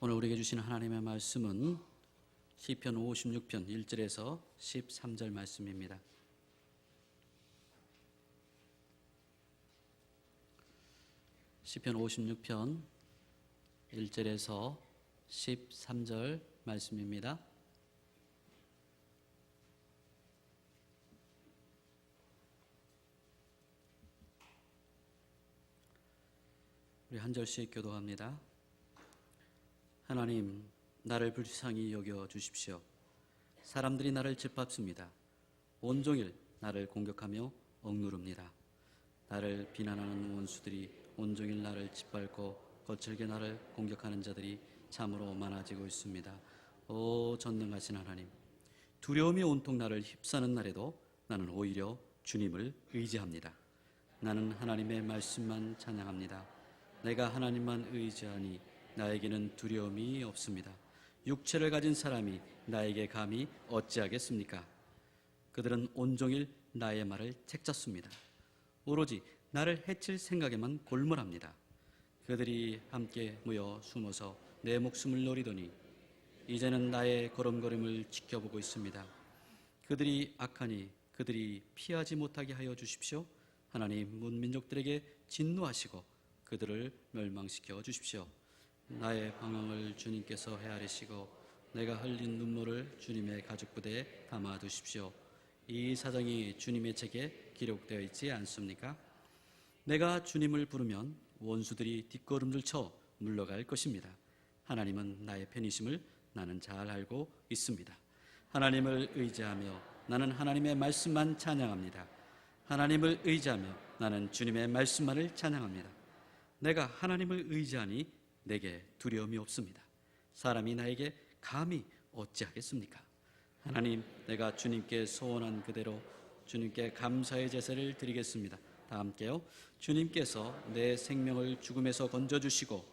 오늘 우리에게 주신 하나님의 말씀은 시편 56편 1절에서 13절 말씀입니다. 시편 56편 1절에서 13절 말씀입니다. 우리 한 절씩 교도합니다. 하나님, 나를 불쌍히 여겨 주십시오. 사람들이 나를 짓밟습니다. 온종일 나를 공격하며 억누릅니다. 나를 비난하는 원수들이 온종일 나를 짓밟고 거칠게 나를 공격하는 자들이 참으로 많아지고 있습니다. 오 전능하신 하나님, 두려움이 온통 나를 휩싸는 날에도 나는 오히려 주님을 의지합니다. 나는 하나님의 말씀만 찬양합니다. 내가 하나님만 의지하니 나에게는 두려움이 없습니다. 육체를 가진 사람이 나에게 감히 어찌하겠습니까? 그들은 온종일 나의 말을 책잡습니다. 오로지 나를 해칠 생각에만 골몰합니다. 그들이 함께 모여 숨어서 내 목숨을 노리더니 이제는 나의 걸음걸음을 지켜보고 있습니다. 그들이 악하니 그들이 피하지 못하게 하여 주십시오. 하나님, 문민족들에게 진노하시고 그들을 멸망시켜 주십시오. 나의 방황을 주님께서 헤아리시고 내가 흘린 눈물을 주님의 가죽부대에 담아두십시오. 이 사정이 주님의 책에 기록되어 있지 않습니까? 내가 주님을 부르면 원수들이 뒷걸음질 쳐 물러갈 것입니다. 하나님은 나의 편이심을 나는 잘 알고 있습니다. 하나님을 의지하며 나는 하나님의 말씀만 찬양합니다. 하나님을 의지하며 나는 주님의 말씀만을 찬양합니다. 내가 하나님을 의지하니 내게 두려움이 없습니다. 사람이 나에게 감히 어찌하겠습니까? 하나님, 내가 주님께 소원한 그대로 주님께 감사의 제사를 드리겠습니다. 다 함께요. 주님께서 내 생명을 죽음에서 건져주시고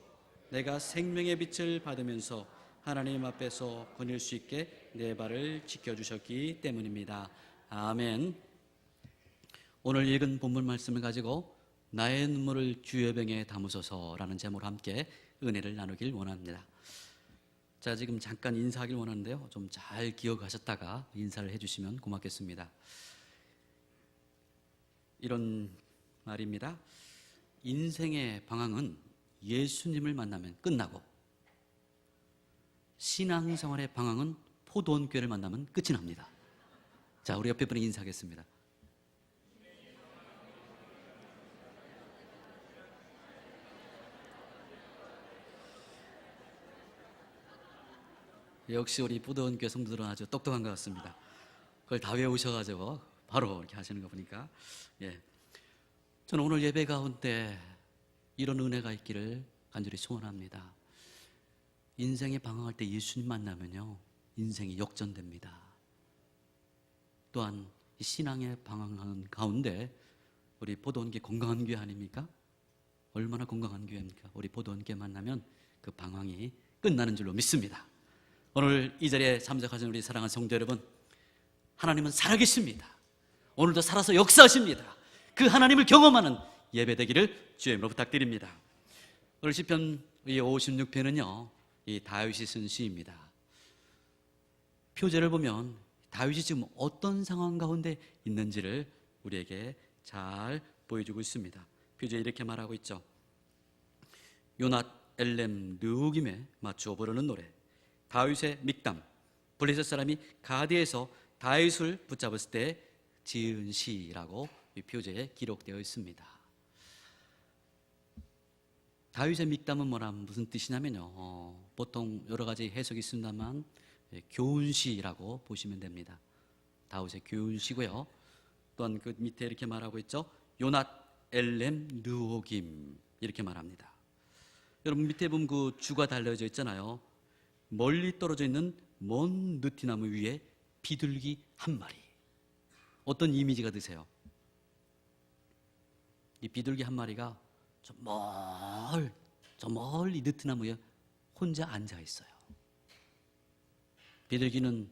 내가 생명의 빛을 받으면서 하나님 앞에서 거닐 수 있게 내 발을 지켜주셨기 때문입니다. 아멘. 오늘 읽은 본문 말씀을 가지고 나의 눈물을 주의 병에 담으소서라는 제목으로 함께 은혜를 나누길 원합니다. 자, 지금 잠깐 인사하길 원하는데요, 좀 잘 기억하셨다가 인사를 해주시면 고맙겠습니다. 이런 말입니다. 인생의 방황은 예수님을 만나면 끝나고 신앙생활의 방황은 포도원교회를 만나면 끝이 납니다. 자, 우리 옆에 분에게 인사하겠습니다. 역시 우리 포도원교회 성도들은 아주 똑똑한 것 같습니다. 그걸 다 외우셔가지고 바로 이렇게 하시는 거 보니까, 저는 오늘 예배 가운데 이런 은혜가 있기를 간절히 소원합니다. 인생에 방황할 때 예수님 만나면요, 인생이 역전됩니다. 또한 이 신앙에 방황하는 가운데 우리 포도원교회 건강한 교회 아닙니까? 얼마나 건강한 교회입니까? 우리 포도원교회 만나면 그 방황이 끝나는 줄로 믿습니다. 오늘 이 자리에 참석하신 우리 사랑하는 성도 여러분, 하나님은 살아계십니다. 오늘도 살아서 역사하십니다. 그 하나님을 경험하는 예배 되기를 주의 이름으로 부탁드립니다. 오늘 시편 56편은요, 이 다윗이 쓴 시입니다. 표제를 보면 다윗이 지금 어떤 상황 가운데 있는지를 우리에게 잘 보여주고 있습니다. 표제에 이렇게 말하고 있죠. 요낫 엘렘 르우김에 맞추어 부르는 노래, 다윗의 믹담, 블레셋 사람이 가드에서 다윗을 붙잡았을 때 지은 시라고 이 표제에 기록되어 있습니다. 다윗의 믹담은 무슨 뜻이냐면요, 보통 여러 가지 해석이 있습니다만 교훈시라고 보시면 됩니다. 다윗의 교훈시고요. 또한 그 밑에 이렇게 말하고 있죠. 요낫 엘렘 르오김 이렇게 말합니다. 여러분 밑에 보면 그 주가 달려져 있잖아요. 멀리 떨어져 있는 먼 느티나무 위에 비둘기 한 마리. 어떤 이미지가 드세요? 이 비둘기 한 마리가 저 멀리 느티나무에 혼자 앉아 있어요. 비둘기는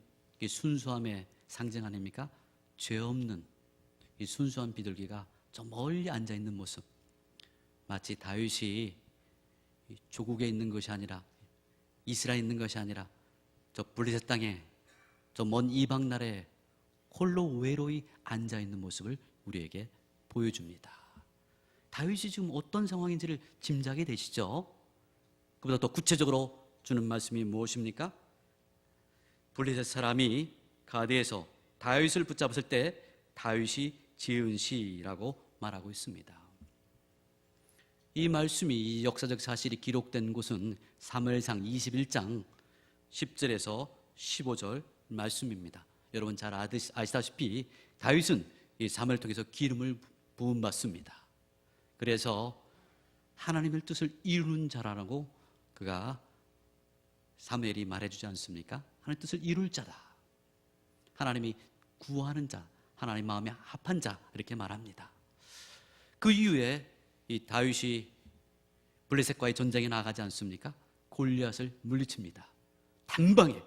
순수함의 상징 아닙니까? 죄 없는 이 순수한 비둘기가 저 멀리 앉아 있는 모습, 마치 다윗이 조국에 있는 것이 아니라 이스라엘에 있는 것이 아니라 저 블레셋 땅에, 저 먼 이방 나라에 홀로 외로이 앉아있는 모습을 우리에게 보여줍니다. 다윗이 지금 어떤 상황인지를 짐작이 되시죠? 그보다 더 구체적으로 주는 말씀이 무엇입니까? 블레셋 사람이 가드에서 다윗을 붙잡았을 때 다윗이 지은 시라고 말하고 있습니다. 이 말씀이, 이 역사적 사실이 기록된 곳은 사무엘상 21장 10절에서 15절 말씀입니다. 여러분 잘 아시다시피 다윗은 이 사무엘을 통해서 기름을 부음받습니다. 그래서 하나님의 뜻을 이루는 자라고 그가 사무엘이 말해주지 않습니까? 하나님의 뜻을 이룰 자다, 하나님이 구하는 자, 하나님 마음에 합한 자, 이렇게 말합니다. 그 이후에 이 다윗이 블레셋과의 전쟁에 나가지 않습니까? 골리앗을 물리칩니다. 단방에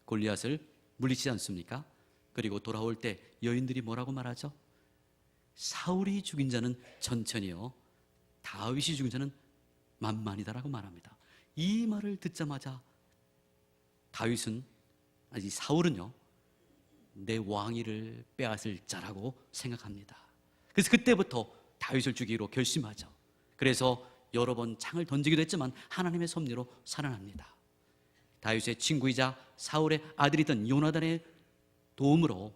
골리앗을 물리치지 않습니까? 그리고 돌아올 때 여인들이 뭐라고 말하죠? 사울이 죽인 자는 천천히요, 다윗이 죽인 자는 만만이다라고 말합니다. 이 말을 듣자마자 다윗은, 아니 사울은요, 내 왕위를 빼앗을 자라고 생각합니다. 그래서 그때부터 다윗을 죽이기로 결심하죠. 그래서 여러 번 창을 던지기도 했지만 하나님의 섭리로 살아납니다. 다윗의 친구이자 사울의 아들이던 요나단의 도움으로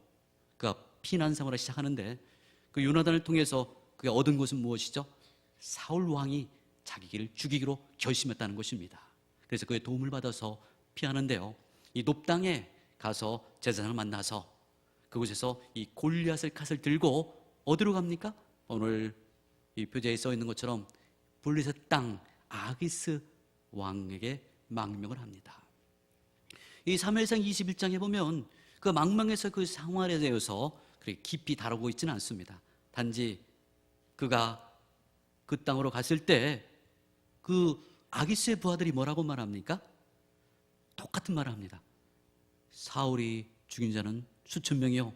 그가 피난 생활을 시작하는데, 그 요나단을 통해서 그가 얻은 것은 무엇이죠? 사울 왕이 자기 길을 죽이기로 결심했다는 것입니다. 그래서 그의 도움을 받아서 피하는데요, 이 높당에 가서 제사장을 만나서 그곳에서 이 골리앗을 칼을 들고 어디로 갑니까? 오늘 이 표제에 써 있는 것처럼 블레셋 땅 아기스 왕에게 망명을 합니다. 이 사무엘상 21장에 보면 그 망명에서 그 상황에 대해서 그렇게 깊이 다루고 있지는 않습니다. 단지 그가 그 땅으로 갔을 때 그 아기스의 부하들이 뭐라고 말합니까? 똑같은 말을 합니다. 사울이 죽인 자는 수천 명이요,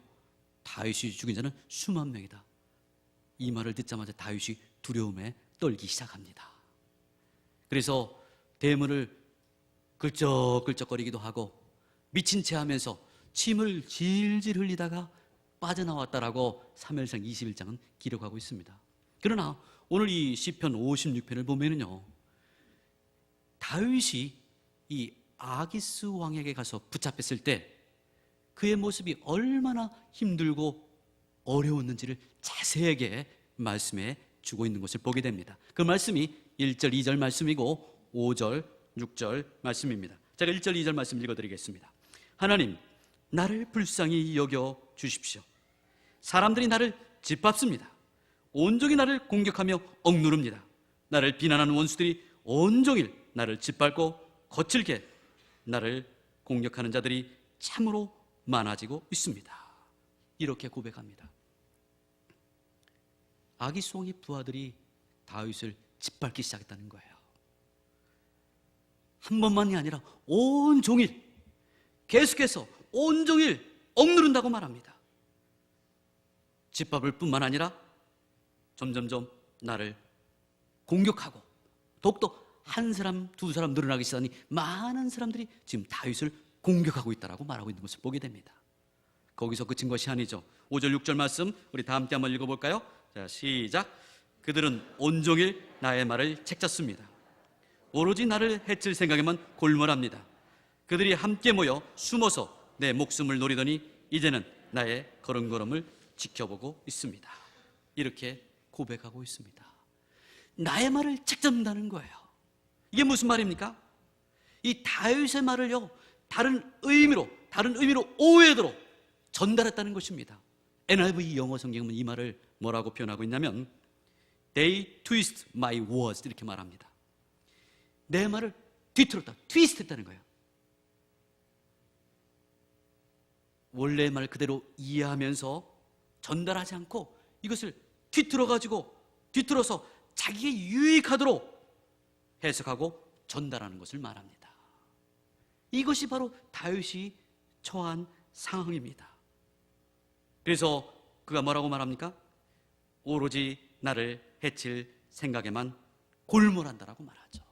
다윗이 죽인 자는 수만 명이다. 이 말을 듣자마자 다윗이 두려움에 떨기 시작합니다. 그래서 대문을 끌적끌적거리기도 하고 미친 채 하면서 침을 질질 흘리다가 빠져나왔다라고 사무엘상 21장은 기록하고 있습니다. 그러나 오늘 이 시편 56편을 보면은요, 다윗이 이 아기스 왕에게 가서 붙잡혔을 때 그의 모습이 얼마나 힘들고 어려웠는지를 자세하게 말씀해 주고 있는 것을 보게 됩니다. 그 말씀이 1절, 2절 말씀이고 5절, 6절 말씀입니다. 제가 1절, 2절 말씀 읽어드리겠습니다. 하나님, 나를 불쌍히 여겨 주십시오. 사람들이 나를 짓밟습니다. 온종일 나를 공격하며 억누릅니다. 나를 비난하는 원수들이 온종일 나를 짓밟고 거칠게 나를 공격하는 자들이 참으로 많아지고 있습니다. 이렇게 고백합니다. 아기스 왕의 부하들이 다윗을 짓밟기 시작했다는 거예요. 한 번만이 아니라 온종일, 계속해서 온종일 억누른다고 말합니다. 짓밟을 뿐만 아니라 점점점 나를 공격하고, 더욱더 한 사람, 두 사람 늘어나기 시작하니 많은 사람들이 지금 다윗을 공격하고 있다라고 말하고 있는 것을 보게 됩니다. 거기서 그친 것이 아니죠. 5절, 6절 말씀 우리 다 함께 한번 읽어볼까요? 자, 시작. 그들은 온종일 나의 말을 책잡습니다. 오로지 나를 해칠 생각에만 골몰합니다. 그들이 함께 모여 숨어서 내 목숨을 노리더니 이제는 나의 걸음걸음을 지켜보고 있습니다. 이렇게 고백하고 있습니다. 나의 말을 책잡는다는 거예요. 이게 무슨 말입니까? 이 다윗의 말을요, 다른 의미로 오해대로 전달했다는 것입니다. NIV 영어 성경은 이 말을 뭐라고 표현하고 있냐면 They twist my words, 이렇게 말합니다. 내 말을 뒤틀었다, 트위스트했다는 거예요. 원래의 말 그대로 이해하면서 전달하지 않고 이것을 뒤틀어서 자기에게 유익하도록 해석하고 전달하는 것을 말합니다. 이것이 바로 다윗이 처한 상황입니다. 그래서 그가 뭐라고 말합니까? 오로지 나를 해칠 생각에만 골몰한다라고 말하죠.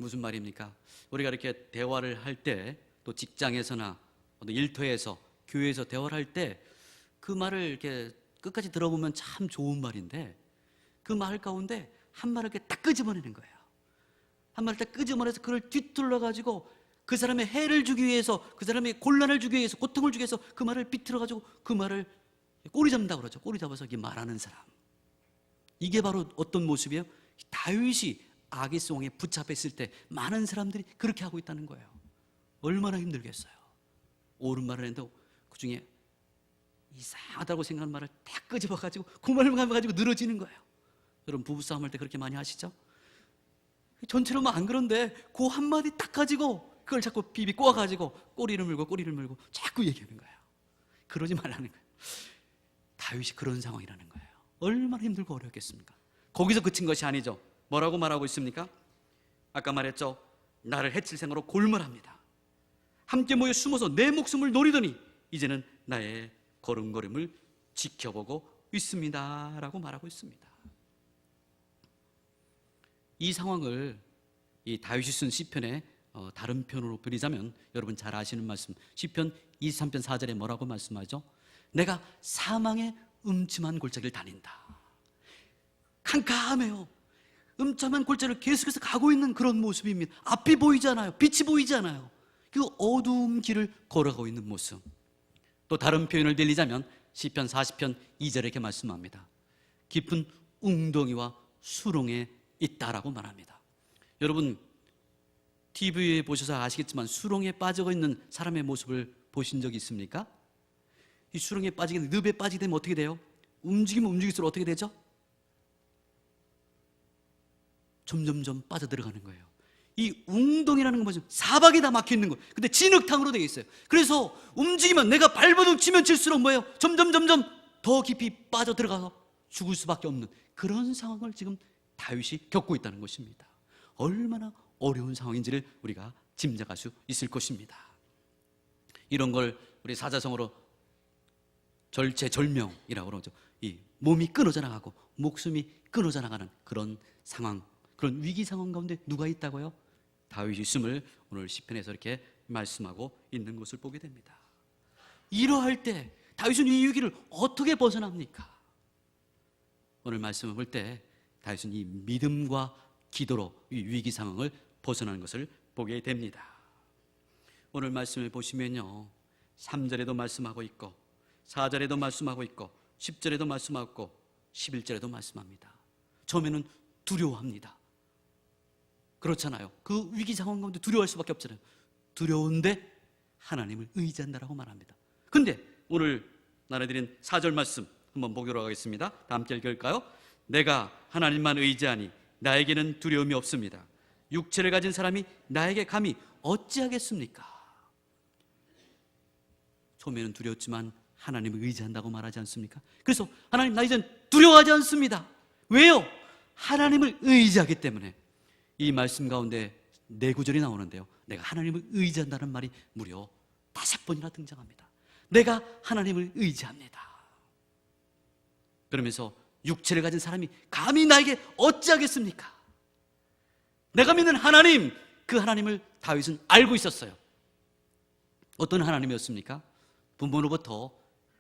무슨 말입니까? 우리가 이렇게 대화를 할 때, 또 직장에서나 어떤 일터에서, 교회에서 대화를 할 때 그 말을 이렇게 끝까지 들어보면 참 좋은 말인데, 그 말 가운데 한 말을 이렇게 딱 끄집어내는 거예요. 한 말을 딱 끄집어내서 그걸 뒤틀러 가지고 그 사람의 해를 주기 위해서, 그 사람의 곤란을 주기 위해서, 고통을 주기 위해서 그 말을 비틀어 가지고 그 말을 꼬리 잡는다고 그러죠. 꼬리 잡아서 이게 말하는 사람. 이게 바로 어떤 모습이에요? 다윗이 아기스 왕에 붙잡혔을 때 많은 사람들이 그렇게 하고 있다는 거예요. 얼마나 힘들겠어요. 옳은 말을 했는데 그 중에 이상하다고 생각하는 말을 딱 끄집어가지고 그 말을 가지고 늘어지는 거예요. 여러분 부부싸움 할 때 그렇게 많이 하시죠? 전체로는 안 그런데 그 한마디 딱 가지고 그걸 자꾸 비비 꼬아가지고 꼬리를 물고 자꾸 얘기하는 거예요. 그러지 말라는 거예요. 다윗이 그런 상황이라는 거예요. 얼마나 힘들고 어렵겠습니까? 거기서 그친 것이 아니죠. 뭐라고 말하고 있습니까? 아까 말했죠. 나를 해칠 생각으로 골몰합니다. 함께 모여 숨어서 내 목숨을 노리더니 이제는 나의 걸음걸음을 지켜보고 있습니다 라고 말하고 있습니다. 이 상황을 이 다윗이 쓴 시편의 다른 편으로 그리자면 여러분 잘 아시는 말씀, 시편 23편 4절에 뭐라고 말씀하죠? 내가 사망의 음침한 골짜기를 다닌다. 캄캄해요. 음침한 골짜기를 계속해서 가고 있는 그런 모습입니다. 앞이 보이잖아요. 빛이 보이잖아요. 그 어두운 길을 걸어가고 있는 모습. 또 다른 표현을 들리자면 시편 40편 2절에 이렇게 말씀합니다. 깊은 웅덩이와 수렁에 있다라고 말합니다. 여러분 TV에 보셔서 아시겠지만 수렁에 빠져 있는 사람의 모습을 보신 적이 있습니까? 이 수렁에 빠지게 되면, 늪에 빠지게 되면 어떻게 돼요? 움직이면 움직일수록 어떻게 되죠? 점점점 빠져들어가는 거예요. 이 웅덩이라는 건 뭐죠? 사방이 다 막혀 있는 거예요. 근데 진흙탕으로 되어 있어요. 그래서 움직이면 내가 발버둥 치면 칠수록 뭐예요? 점점 더 깊이 빠져들어가서 죽을 수밖에 없는 그런 상황을 지금 다윗이 겪고 있다는 것입니다. 얼마나 어려운 상황인지를 우리가 짐작할 수 있을 것입니다. 이런 걸 우리 사자성어로 절체절명이라고 그러죠. 이 몸이 끊어져 나가고 목숨이 끊어져 나가는 그런 상황, 그런 위기 상황 가운데 누가 있다고요? 다윗이 있음을 오늘 시편에서 이렇게 말씀하고 있는 것을 보게 됩니다. 이러할 때 다윗은 이 위기를 어떻게 벗어납니까? 오늘 말씀을 볼 때 다윗은 이 믿음과 기도로 이 위기 상황을 벗어나는 것을 보게 됩니다. 오늘 말씀을 보시면요, 3절에도 말씀하고 있고 4절에도 말씀하고 있고 10절에도 말씀하고 있고 11절에도 말씀합니다. 처음에는 두려워합니다. 그렇잖아요. 그 위기 상황 가운데 두려워할 수밖에 없잖아요. 두려운데 하나님을 의지한다라고 말합니다. 근데 오늘 나눠드린 4절 말씀 한번 보기로 하겠습니다. 다 함께 읽을까요? 내가 하나님만 의지하니 나에게는 두려움이 없습니다. 육체를 가진 사람이 나에게 감히 어찌하겠습니까? 처음에는 두려웠지만 하나님을 의지한다고 말하지 않습니까? 그래서 하나님, 나 이젠 두려워하지 않습니다. 왜요? 하나님을 의지하기 때문에. 이 말씀 가운데 4구절이 나오는데요, 내가 하나님을 의지한다는 말이 무려 5번이나 등장합니다. 내가 하나님을 의지합니다. 그러면서 육체를 가진 사람이 감히 나에게 어찌하겠습니까? 내가 믿는 하나님, 그 하나님을 다윗은 알고 있었어요. 어떤 하나님이었습니까? 부모로부터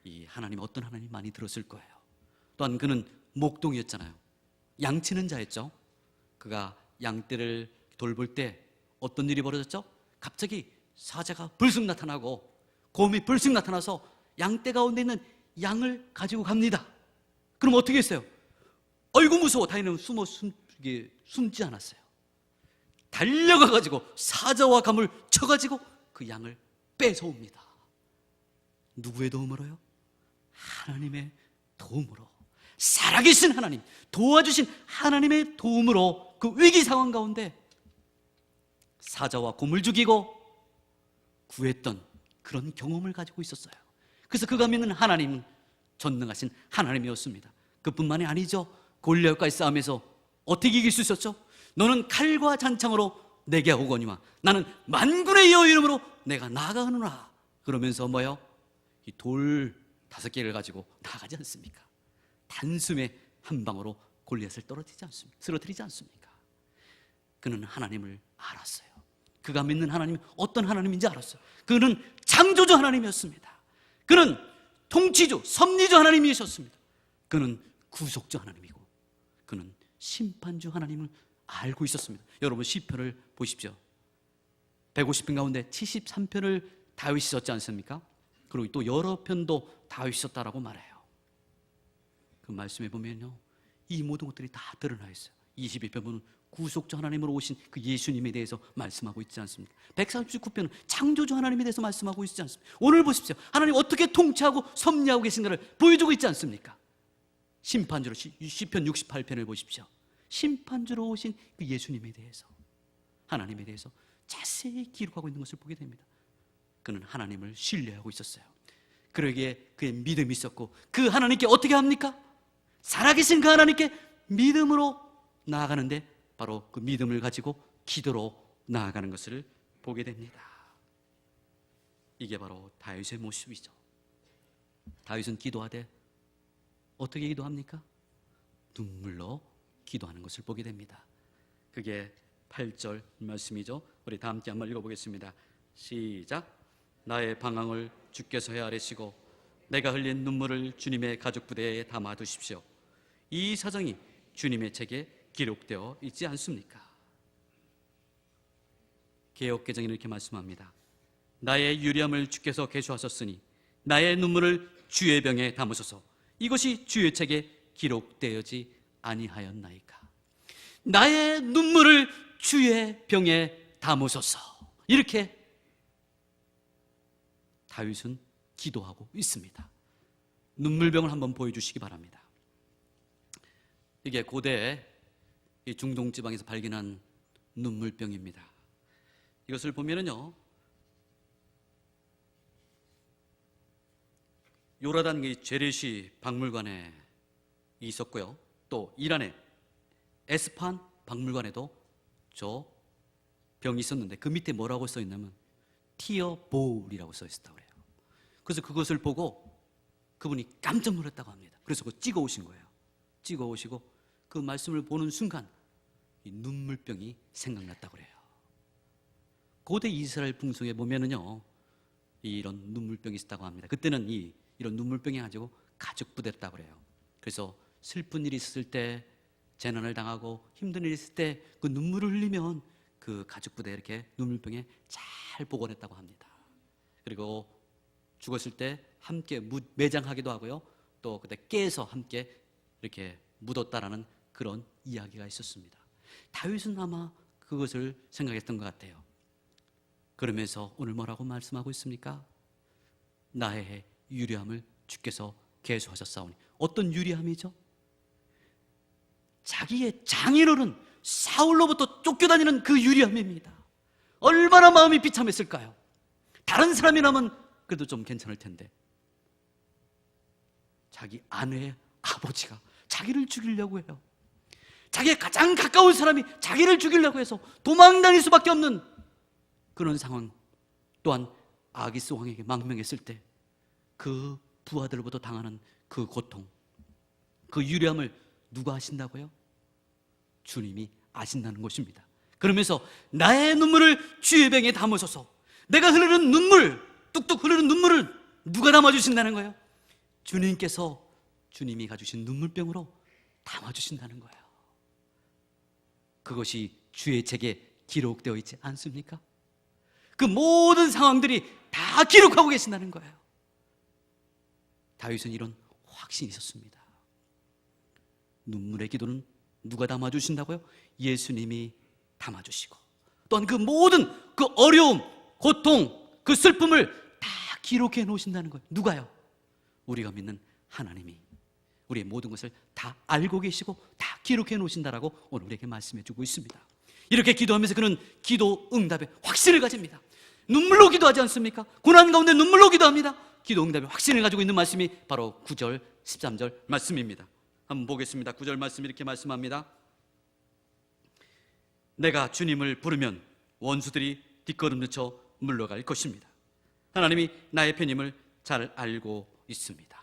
이 하나님, 어떤 하나님 많이 들었을 거예요. 또한 그는 목동이었잖아요. 양치는 자였죠. 그가 양떼를 돌볼 때 어떤 일이 벌어졌죠? 갑자기 사자가 불쑥 나타나고 곰이 불쑥 나타나서 양떼 가운데 있는 양을 가지고 갑니다. 그럼 어떻게 했어요? 아이고 무서워. 다윗은 숨지 않았어요. 달려가가지고 사자와 감을 쳐가지고 그 양을 뺏어옵니다. 누구의 도움으로요? 하나님의 도움으로. 살아계신 하나님, 도와주신 하나님의 도움으로 그 위기 상황 가운데 사자와 곰을 죽이고 구했던 그런 경험을 가지고 있었어요. 그래서 그가 믿는 하나님은 전능하신 하나님이었습니다. 그뿐만이 아니죠. 골리앗과의 싸움에서 어떻게 이길 수 있었죠? 너는 칼과 잔창으로 내게 오거니와 나는 만군의 여호와 이름으로 내가 나아가노라. 그러면서 뭐요? 이 돌 5개를 가지고 나가지 않습니까? 단숨에 한 방으로 골리앗을 쓰러뜨리지 않습니까? 그는 하나님을 알았어요. 그가 믿는 하나님이 어떤 하나님인지 알았어요. 그는 창조주 하나님이었습니다. 그는 통치주, 섭리주 하나님이셨습니다. 그는 구속주 하나님이고 그는 심판주 하나님을 알고 있었습니다. 여러분 시편을 보십시오. 150편 가운데 73편을 다윗이 썼지 않습니까? 그리고 또 여러 편도 다윗이 썼다라고 말해요. 그 말씀에 보면요, 이 모든 것들이 다 드러나 있어요. 22편은 구속주 하나님으로 오신 그 예수님에 대해서 말씀하고 있지 않습니까? 139편은 창조주 하나님에 대해서 말씀하고 있지 않습니까? 오늘 보십시오. 하나님 어떻게 통치하고 섭리하고 계신가를 보여주고 있지 않습니까? 심판주로 시편 68편을 보십시오. 심판주로 오신 그 예수님에 대해서, 하나님에 대해서 자세히 기록하고 있는 것을 보게 됩니다. 그는 하나님을 신뢰하고 있었어요. 그러기에 그의 믿음이 있었고 그 하나님께 어떻게 합니까? 살아계신 그 하나님께 믿음으로 나아가는데 바로 그 믿음을 가지고 기도로 나아가는 것을 보게 됩니다. 이게 바로 다윗의 모습이죠. 다윗은 기도하되 어떻게 기도합니까? 눈물로 기도하는 것을 보게 됩니다. 그게 8절 말씀이죠. 우리 다 함께 한번 읽어보겠습니다. 시작. 나의 방황을 주께서 헤아리시고 내가 흘린 눈물을 주님의 가죽 부대에 담아두십시오. 이 사정이 주님의 책에 기록되어 있지 않습니까? 개역개정에는 이렇게 말씀합니다. 나의 유리함을 주께서 계수하셨으니 나의 눈물을 주의 병에 담으소서. 이것이 주의 책에 기록되어지 아니하였나이까. 나의 눈물을 주의 병에 담으소서. 이렇게 다윗은 기도하고 있습니다. 눈물병을 한번 보여주시기 바랍니다. 이게 고대 이 중동 지방에서 발견한 눈물병입니다. 이것을 보면은요, 요르단 제레시 박물관에 있었고요, 또 이란의 에스판 박물관에도 저 병이 있었는데 그 밑에 뭐라고 써 있냐면 티어 보울이라고 써 있었다고 그래요. 그래서 그것을 보고 그분이 깜짝 놀랐다고 합니다. 그래서 그거 찍어 오신 거예요. 찍어 오시고 그 말씀을 보는 순간 이 눈물병이 생각났다고 그래요. 고대 이스라엘 풍속에 보면은요, 이런 눈물병이 있었다고 합니다. 그때는 이런 눈물병이 가지고 가죽 부대였다고 그래요. 그래서 슬픈 일이 있을 때, 재난을 당하고 힘든 일이 있을 때 그 눈물을 흘리면 그 가죽 부대에 이렇게 눈물병에 잘 보관했다고 합니다. 그리고 죽었을 때 함께 매장하기도 하고요, 또 그때 깨서 함께 이렇게 묻었다라는 그런 이야기가 있었습니다. 다윗은 아마 그것을 생각했던 것 같아요. 그러면서 오늘 뭐라고 말씀하고 있습니까? 나의 유리함을 주께서 계수하셨사오니. 어떤 유리함이죠? 자기의 장인어른 사울로부터 쫓겨다니는 그 유리함입니다. 얼마나 마음이 비참했을까요? 다른 사람이라면 그래도 좀 괜찮을 텐데 자기 아내의 아버지가 자기를 죽이려고 해요. 자기의 가장 가까운 사람이 자기를 죽이려고 해서 도망다닐 수밖에 없는 그런 상황, 또한 아기스 왕에게 망명했을 때 그 부하들보다 당하는 그 고통, 그 유리함을 누가 아신다고요? 주님이 아신다는 것입니다. 그러면서 나의 눈물을 주의 병에 담으소서. 내가 흐르는 눈물, 뚝뚝 흐르는 눈물을 누가 담아주신다는 거예요? 주님께서, 주님이 가주신 눈물병으로 담아주신다는 거예요. 그것이 주의 책에 기록되어 있지 않습니까? 그 모든 상황들이 다 기록하고 계신다는 거예요. 다윗은 이런 확신이 있었습니다. 눈물의 기도는 누가 담아주신다고요? 예수님이 담아주시고, 또한 그 모든 그 어려움, 고통, 그 슬픔을 다 기록해 놓으신다는 거예요. 누가요? 우리가 믿는 하나님이 우리의 모든 것을 다 알고 계시고 다 기록해 놓으신다라고 오늘 우리에게 말씀해 주고 있습니다. 이렇게 기도하면서 그는 기도 응답에 확신을 가집니다. 눈물로 기도하지 않습니까? 고난 가운데 눈물로 기도합니다. 기도 응답에 확신을 가지고 있는 말씀이 바로 9절, 13절 말씀입니다. 한번 보겠습니다. 9절 말씀 이렇게 말씀합니다. 내가 주님을 부르면 원수들이 뒷걸음늦춰 물러갈 것입니다. 하나님이 나의 편임을 잘 알고 있습니다.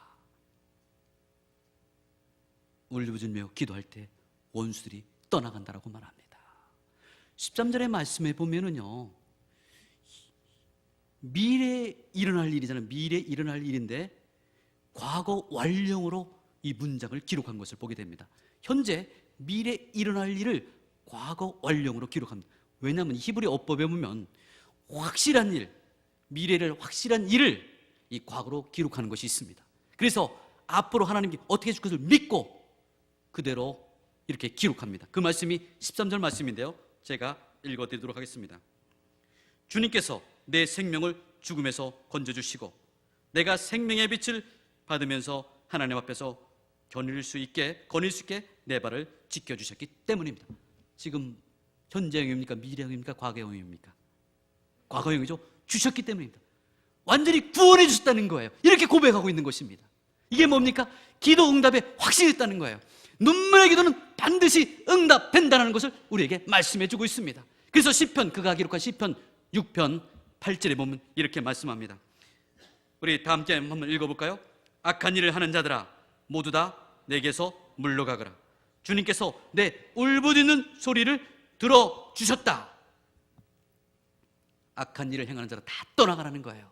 울부짖으며 기도할 때 원수들이 떠나간다라고 말합니다. 13절의 말씀에 보면은요, 미래에 일어날 일이잖아요. 미래에 일어날 일인데 과거 완령으로 이 문장을 기록한 것을 보게 됩니다. 현재 미래에 일어날 일을 과거 완령으로 기록합니다. 왜냐하면 히브리 어법에 보면 확실한 일, 미래를 확실한 일을 이 과거로 기록하는 것이 있습니다. 그래서 앞으로 하나님께 어떻게 해줄 것을 믿고 그대로 이렇게 기록합니다. 그 말씀이 13절 말씀인데요, 제가 읽어드리도록 하겠습니다. 주님께서 내 생명을 죽음에서 건져주시고 내가 생명의 빛을 받으면서 하나님 앞에서 거닐 수 있게 내 발을 지켜주셨기 때문입니다. 지금 현재형입니까? 미래형입니까? 과거형입니까? 과거형이죠. 주셨기 때문입니다. 완전히 구원해 주셨다는 거예요. 이렇게 고백하고 있는 것입니다. 이게 뭡니까? 기도 응답에 확신이 있다는 거예요. 눈물의 기도는 반드시 응답된다는 것을 우리에게 말씀해 주고 있습니다. 그래서 시편, 그가 기록한 시편 6편 8절에 보면 이렇게 말씀합니다. 우리 다 함께 한번 읽어볼까요? 악한 일을 하는 자들아 모두 다 내게서 물러가거라. 주님께서 내 울부짖는 소리를 들어주셨다. 악한 일을 행하는 자라 다 떠나가라는 거예요.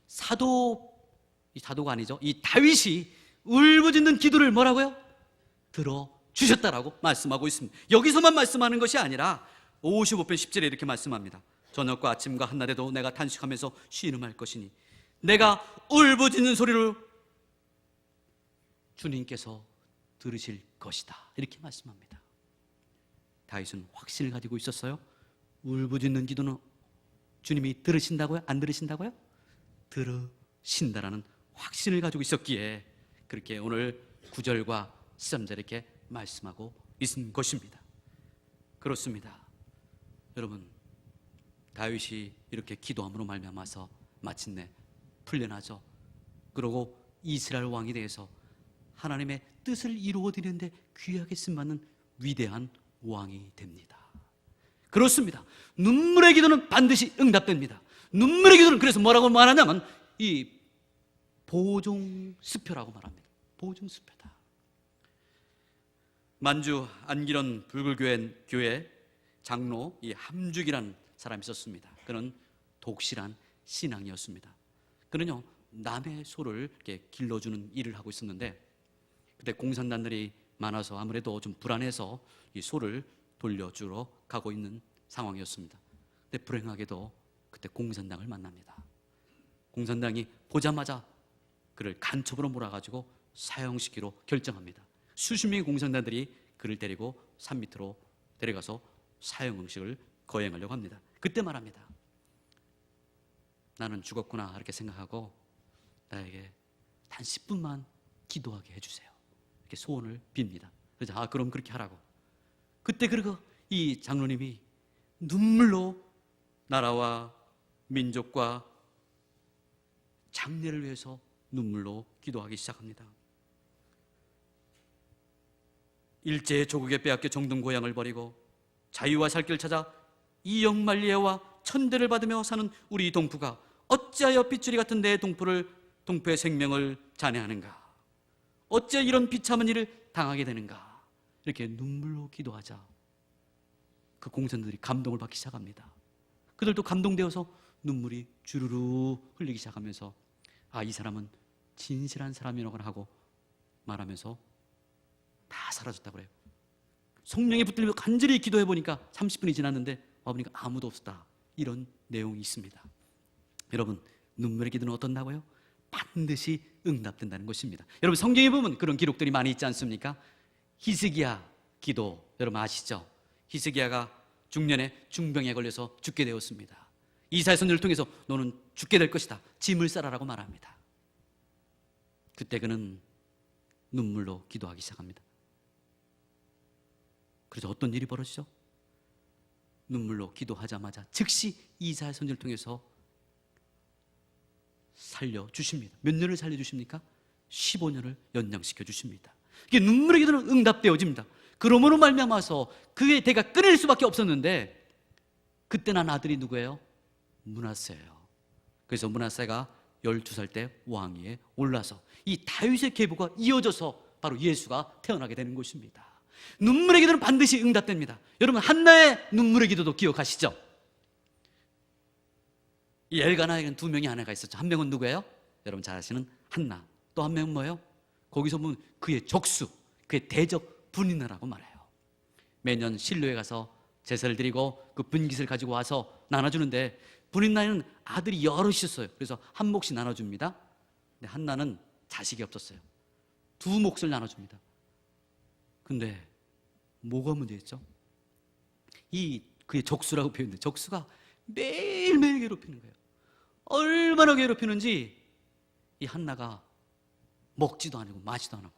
사도가 아니죠. 이 다윗이 울부짖는 기도를 뭐라고요? 들어주셨다라고 말씀하고 있습니다. 여기서만 말씀하는 것이 아니라 55편 10절에 이렇게 말씀합니다. 저녁과 아침과 한낮에도 내가 탄식하면서 신음할 것이니 내가 울부짖는 소리를 주님께서 들으실 것이다. 이렇게 말씀합니다. 다윗은 확신을 가지고 있었어요. 울부짖는 기도는 주님이 들으신다고요? 안 들으신다고요? 들으신다라는 확신을 가지고 있었기에 그렇게 오늘 9절과 13절에 이렇게 말씀하고 있는 것입니다. 그렇습니다. 여러분, 다윗이 이렇게 기도함으로 말미암아서 마침내 풀려나죠. 그리고 이스라엘 왕이 되어서 하나님의 뜻을 이루어드리는데 귀하게 쓰임받는 위대한 왕이 됩니다. 그렇습니다. 눈물의 기도는 반드시 응답됩니다. 눈물의 기도는 그래서 뭐라고 말하냐면 이 보종수표라고 말합니다. 보종수표다. 만주 안기령 불굴교회 장로 이 함죽이라는 사람이 있었습니다. 그는 독실한 신앙이었습니다. 그는요 남의 소를 이렇게 길러주는 일을 하고 있었는데 그때 공산당들이 많아서 아무래도 좀 불안해서 이 소를 돌려주러 가고 있는 상황이었습니다. 근데 불행하게도 그때 공산당을 만납니다. 공산당이 보자마자 그를 간첩으로 몰아가지고 사형시키기로 결정합니다. 수십 명의 공산당들이 그를 데리고 산 밑으로 데려가서 사형식을 거행하려고 합니다. 그때 말합니다. 나는 죽었구나 이렇게 생각하고 나에게 단 10분만 기도하게 해주세요. 이렇게 소원을 빕니다. 그래서 그럼 그렇게 하라고. 그때 그리고 이 장로님이 눈물로 나라와 민족과 장래를 위해서 눈물로 기도하기 시작합니다. 일제의 조국에 빼앗겨 정든 고향을 버리고 자유와 살 길을 찾아 이영만리애와 천대를 받으며 사는 우리 동포가 어찌하여 빗줄이 같은 내 동포의 생명을 잔해하는가? 어째 이런 비참한 일을 당하게 되는가? 이렇게 눈물로 기도하자 그 공산들이 감동을 받기 시작합니다. 그들도 감동되어서 눈물이 주르르 흘리기 시작하면서 이 사람은 진실한 사람이라고 하고 말하면서 다 사라졌다고 그래요. 성령이 붙들며 간절히 기도해 보니까 30분이 지났는데 와보니까 아무도 없었다. 이런 내용이 있습니다. 여러분, 눈물의 기도는 어떻다고요? 반드시 응답된다는 것입니다. 여러분, 성경에 보면 그런 기록들이 많이 있지 않습니까? 히스기야 기도 여러분 아시죠? 히스기야가 중년에 중병에 걸려서 죽게 되었습니다. 이사야 선지를 통해서 너는 죽게 될 것이다. 짐을 싸라라고 말합니다. 그때 그는 눈물로 기도하기 시작합니다. 그래서 어떤 일이 벌어지죠? 눈물로 기도하자마자 즉시 이사야 선지를 통해서 살려주십니다. 몇 년을 살려주십니까? 15년을 연장시켜 주십니다. 이게 눈물의 기도는 응답되어집니다. 그러므로 말미암아서 그의 대가 끊일 수밖에 없었는데 그때 난 아들이 누구예요? 므낫세예요. 그래서 므낫세가 12살 때 왕위에 올라서 이 다윗의 계보가 이어져서 바로 예수가 태어나게 되는 것입니다. 눈물의 기도는 반드시 응답됩니다. 여러분, 한나의 눈물의 기도도 기억하시죠? 이 엘가나에게는 두 명의 아내가 있었죠. 한 명은 누구예요? 여러분 잘 아시는 한나. 또 한 명은 뭐예요? 거기서 보면 그의 적수, 그의 대적 분이나라고 말해요. 매년 실로에 가서 제사를 드리고 그 분깃을 가지고 와서 나눠주는데, 분인나이는 아들이 여럿이 있었어요. 그래서 한 몫씩 나눠줍니다. 근데 한나는 자식이 없었어요. 두 몫을 나눠줍니다. 근데 뭐가 문제였죠? 그의 적수라고 표현돼. 적수가 매일매일 괴롭히는 거예요. 얼마나 괴롭히는지 이 한나가 먹지도 않고 마지도 않고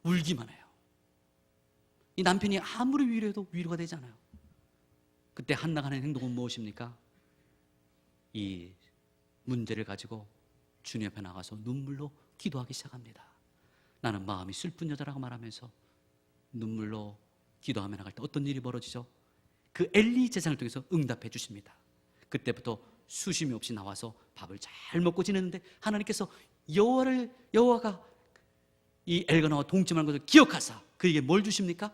울기만 해요. 이 남편이 아무리 위로해도 위로가 되지 않아요. 그때 한나가 하는 행동은 무엇입니까? 이 문제를 가지고 주님 앞에 나가서 눈물로 기도하기 시작합니다. 나는 마음이 슬픈 여자라고 말하면서 눈물로 기도하며 나갈 때 어떤 일이 벌어지죠? 그 엘리 제사를 통해서 응답해 주십니다. 그때부터 수심이 없이 나와서 밥을 잘 먹고 지냈는데, 하나님께서 여호와가 이 엘가나와 동침하는 것을 기억하사 그에게 뭘 주십니까?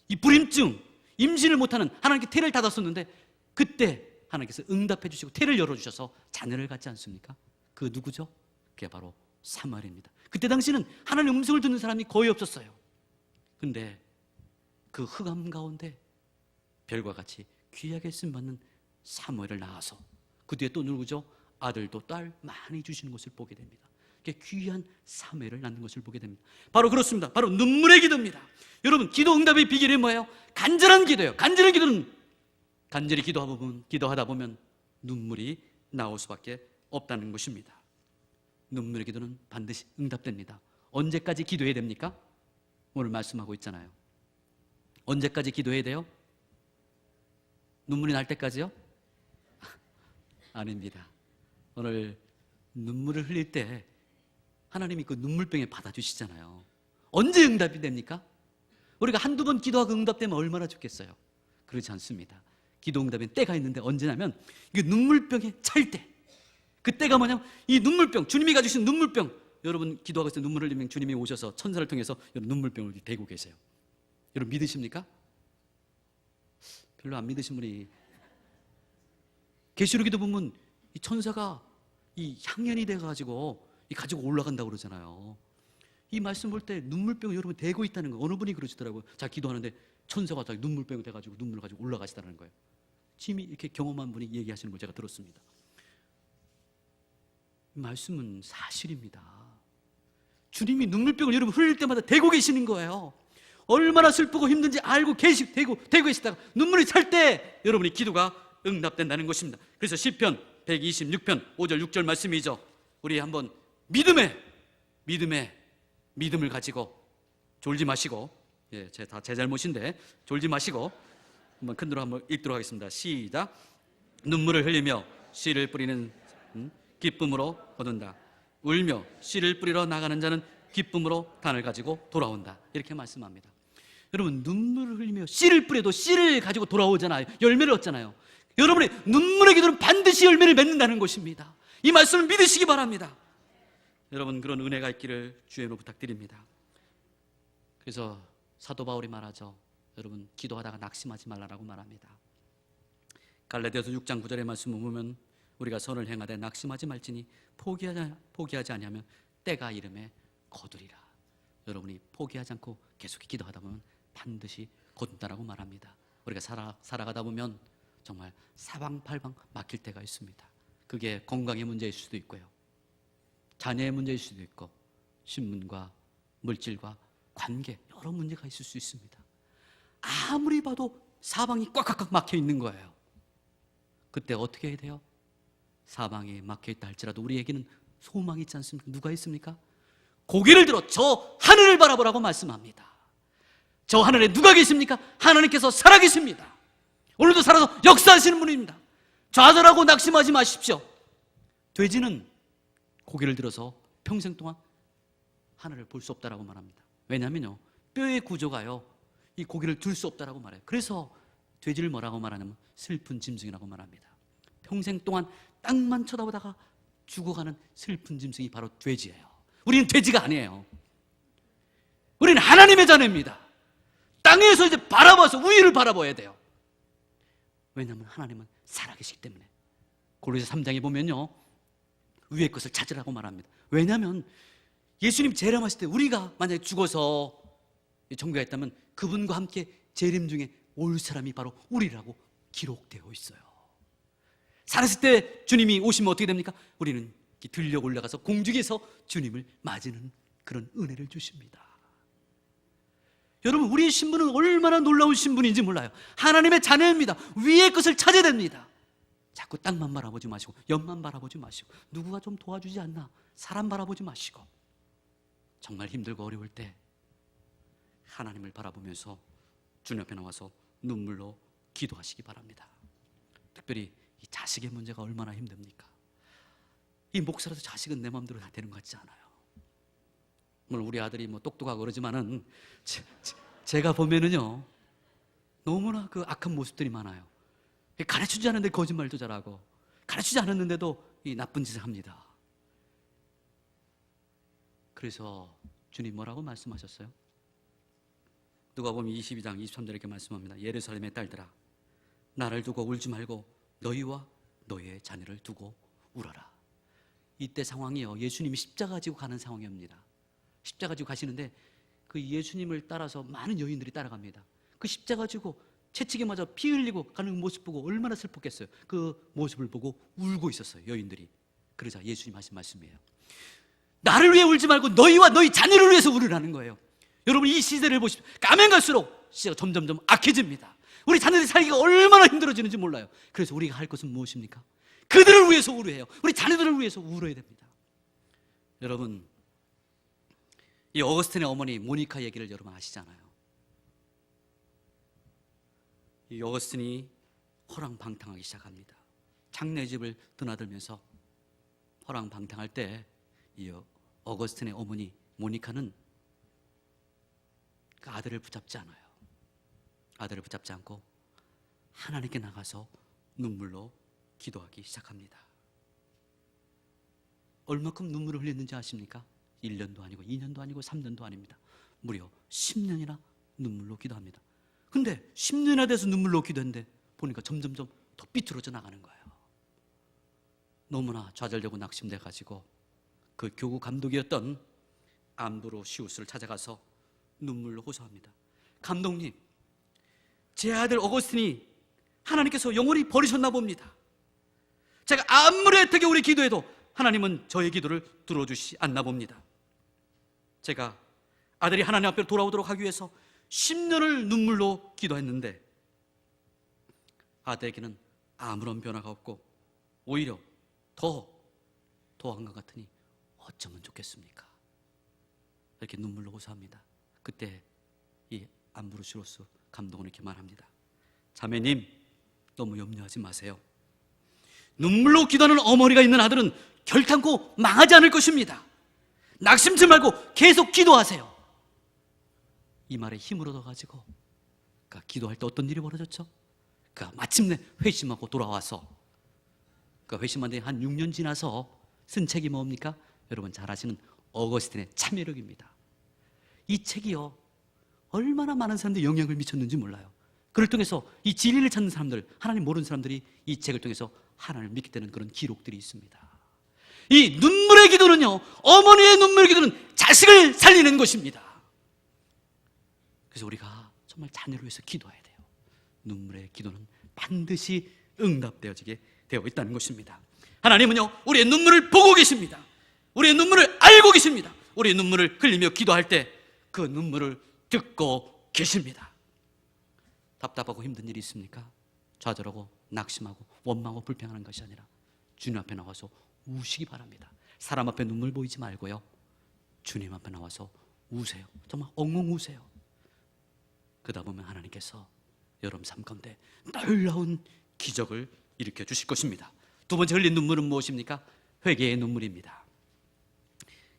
이 불임증, 임신을 못하는, 하나님께 태를 닫았었는데 그때 하나님께서 응답해 주시고 태를 열어주셔서 자녀를 갖지 않습니까? 그 누구죠? 그게 바로 사무엘입니다. 그때 당시는 하나님의 음성을 듣는 사람이 거의 없었어요. 근데 그 흑암 가운데 별과 같이 귀하게 쓰임받는 사무엘을 낳아서 그 뒤에 또 누구죠? 아들도 딸 많이 주시는 것을 보게 됩니다. 귀한 사무엘을 낳는 것을 보게 됩니다. 바로 그렇습니다. 바로 눈물의 기도입니다. 여러분, 기도 응답의 비결이 뭐예요? 간절한 기도예요. 간절한 기도는 간절히 기도하다 보면 눈물이 나올 수밖에 없다는 것입니다. 눈물의 기도는 반드시 응답됩니다. 언제까지 기도해야 됩니까? 오늘 말씀하고 있잖아요. 언제까지 기도해야 돼요? 눈물이 날 때까지요? 아닙니다. 오늘 눈물을 흘릴 때 하나님이 그 눈물병에 받아주시잖아요. 언제 응답이 됩니까? 우리가 한두 번 기도하고 응답되면 얼마나 좋겠어요. 그렇지 않습니다. 기도 응답엔 때가 있는데 언제냐면 이게 눈물병에 찰 때, 그 때가 뭐냐면 이 눈물병, 주님이 가지신 눈물병. 여러분 기도하고 있을 때 눈물을 흘리면 주님이 오셔서 천사를 통해서 여러분 눈물병을 대고 계세요. 여러분 믿으십니까? 별로 안 믿으신 분이 계시록에도 보면 이 천사가 이 향연이 돼가지고 가지고 올라간다고 그러잖아요. 이 말씀 볼 때 눈물병을 여러분 대고 있다는 거예요. 어느 분이 그러시더라고요. 자 기도하는데 천사가 눈물병 돼가지고 눈물을 가지고 올라가시다는 거예요. 짐이 이렇게 경험한 분이 얘기하시는 걸 제가 들었습니다. 이 말씀은 사실입니다. 주님이 눈물병을 여러분 흘릴 때마다 대고 계시는 거예요. 얼마나 슬프고 힘든지 알고 대고 계시다가 눈물이 찰 때 여러분의 기도가 응답된다는 것입니다. 그래서 시편 126편 5절 6절 말씀이죠. 우리 한번 믿음을 가지고 졸지 마시고, 다 제 잘못인데 졸지 마시고 한번 큰 눈으로 한번 읽도록 하겠습니다. 시작. 눈물을 흘리며 씨를 뿌리는 기쁨으로 거둔다. 울며 씨를 뿌리러 나가는 자는 기쁨으로 단을 가지고 돌아온다. 이렇게 말씀합니다. 여러분 눈물을 흘리며 씨를 뿌려도 씨를 가지고 돌아오잖아요. 열매를 얻잖아요. 여러분의 눈물의 기도는 반드시 열매를 맺는다는 것입니다. 이 말씀을 믿으시기 바랍니다. 여러분 그런 은혜가 있기를 주님으로 부탁드립니다. 그래서 사도 바울이 말하죠. 여러분 기도하다가 낙심하지 말라라고 말합니다. 갈라디아서 6장 9절의 말씀을 보면 우리가 선을 행하되 낙심하지 말지니 포기하지 아니하면 때가 이름에 거두리라. 여러분이 포기하지 않고 계속 기도하다 보면 반드시 거둔다라고 말합니다. 우리가 살아가다 보면 정말 사방팔방 막힐 때가 있습니다. 그게 건강의 문제일 수도 있고요, 자녀의 문제일 수도 있고, 신문과 물질과 관계 여러 문제가 있을 수 있습니다. 아무리 봐도 사방이 꽉꽉꽉 막혀 있는 거예요. 그때 어떻게 해야 돼요? 사방이 막혀 있다 할지라도 우리에게는 소망이 있지 않습니까? 누가 있습니까? 고개를 들어 저 하늘을 바라보라고 말씀합니다. 저 하늘에 누가 계십니까? 하나님께서 살아계십니다. 오늘도 살아서 역사하시는 분입니다. 좌절하고 낙심하지 마십시오. 돼지는 고개를 들어서 평생 동안 하늘을 볼 수 없다라고 말합니다. 왜냐하면요, 뼈의 구조가요 이 고개를 들 수 없다라고 말해요. 그래서 돼지를 뭐라고 말하냐면 슬픈 짐승이라고 말합니다. 평생 동안 땅만 쳐다보다가 죽어가는 슬픈 짐승이 바로 돼지예요. 우리는 돼지가 아니에요. 우리는 하나님의 자녀입니다. 땅에서 이제 바라봐서 위를 바라봐야 돼요. 왜냐하면 하나님은 살아계시기 때문에. 고린도서 3장에 보면요, 위의 것을 찾으라고 말합니다. 왜냐하면 예수님 재림하실 때 우리가 만약에 죽어서 정죄가 있다면 그분과 함께 재림 중에 올 사람이 바로 우리라고 기록되어 있어요. 살았을 때 주님이 오시면 어떻게 됩니까? 우리는 들려 올라가서 공중에서 주님을 맞이는 그런 은혜를 주십니다. 여러분, 우리의 신분은 얼마나 놀라운 신분인지 몰라요. 하나님의 자녀입니다. 위의 것을 찾아야 됩니다. 자꾸 땅만 바라보지 마시고 옆만 바라보지 마시고 누구가 좀 도와주지 않나 사람 바라보지 마시고 정말 힘들고 어려울 때 하나님을 바라보면서 주님 앞에 나와서 눈물로 기도하시기 바랍니다. 특별히 이 자식의 문제가 얼마나 힘듭니까? 이 목사라도 자식은 내 마음대로 다 되는 것 같지 않아요. 물론 우리 아들이 뭐 똑똑하고 그러지만은 제가 보면은요 너무나 그 악한 모습들이 많아요. 가르치지 않았는데 거짓말도 잘하고 가르치지 않았는데도 이 나쁜 짓을 합니다. 그래서 주님 뭐라고 말씀하셨어요? 누가복음 22장 23절에 이렇게 말씀합니다. 예루살렘의 딸들아, 나를 두고 울지 말고 너희와 너희의 자녀를 두고 울어라. 이때 상황이요, 예수님이 십자가 지고 가는 상황입니다. 십자가 지고 가시는데 그 예수님을 따라서 많은 여인들이 따라갑니다. 그 십자가 지고 채찍에 맞아 피 흘리고 가는 모습 보고 얼마나 슬펐겠어요. 그 모습을 보고 울고 있었어요, 여인들이. 그러자 예수님 하신 말씀이에요. 나를 위해 울지 말고 너희와 너희 자녀를 위해서 울으라는 거예요. 여러분, 이 시대를 보십시오. 가면 갈수록 시대가 점점점 악해집니다. 우리 자녀들이 살기가 얼마나 힘들어지는지 몰라요. 그래서 우리가 할 것은 무엇입니까? 그들을 위해서 울어야 해요. 우리 자녀들을 위해서 울어야 됩니다. 여러분, 이 어거스틴의 어머니 모니카 얘기를 여러분 아시잖아요. 이 어거스틴이 허랑방탕하기 시작합니다. 장례집을 드나들면서 허랑방탕할 때 이 어거스틴의 어머니 모니카는 그 아들을 붙잡지 않아요. 아들을 붙잡지 않고 하나님께 나가서 눈물로 기도하기 시작합니다. 얼마큼 눈물을 흘렸는지 아십니까? 1년도 아니고 2년도 아니고 3년도 아닙니다. 무려 10년이나 눈물로 기도합니다. 근데 10년이나 돼서 눈물로 기도했는데 보니까 점점점 더 삐뚤어져 나가는 거예요. 너무나 좌절되고 낙심돼가지고 그 교구 감독이었던 암브로시우스를 찾아가서 눈물로 호소합니다. 감독님, 제 아들 어거스틴이 하나님께서 영원히 버리셨나 봅니다. 제가 아무리 애타게 오래 기도해도 하나님은 저의 기도를 들어주시 않나 봅니다. 제가 아들이 하나님 앞에 돌아오도록 하기 위해서 10년을 눈물로 기도했는데 아들에게는 아무런 변화가 없고 오히려 더한 것 같으니 어쩌면 좋겠습니까? 이렇게 눈물로 호소합니다. 그때 이 암브로시우스 감독은 이렇게 말합니다. 자매님, 너무 염려하지 마세요. 눈물로 기도하는 어머니가 있는 아들은 결탄코 망하지 않을 것입니다. 낙심치 말고 계속 기도하세요. 이 말에 힘을 얻어가지고 그러니까 기도할 때 어떤 일이 벌어졌죠? 그러니까 마침내 회심하고 돌아와서 그러니까 회심한 지 한 6년 지나서 쓴 책이 뭡니까? 여러분 잘 아시는 어거스틴의 참회록입니다. 이 책이요 얼마나 많은 사람들이 영향을 미쳤는지 몰라요. 그를 통해서 이 진리를 찾는 사람들, 하나님 모르는 사람들이 이 책을 통해서 하나님을 믿게 되는 그런 기록들이 있습니다. 이 눈물의 기도는요, 어머니의 눈물의 기도는 자식을 살리는 것입니다. 그래서 우리가 정말 자녀를 위해서 기도해야 돼요. 눈물의 기도는 반드시 응답되어지게 되어 있다는 것입니다. 하나님은요 우리의 눈물을 보고 계십니다. 우리의 눈물을 알고 계십니다. 우리의 눈물을 흘리며 기도할 때 그 눈물을 듣고 계십니다. 답답하고 힘든 일이 있습니까? 좌절하고 낙심하고 원망하고 불평하는 것이 아니라 주님 앞에 나와서 우시기 바랍니다. 사람 앞에 눈물 보이지 말고요, 주님 앞에 나와서 우세요. 정말 엉엉 우세요. 그러다 보면 하나님께서 여러분 삶 가운데 놀라운 기적을 일으켜 주실 것입니다. 두 번째 흘린 눈물은 무엇입니까? 회개의 눈물입니다.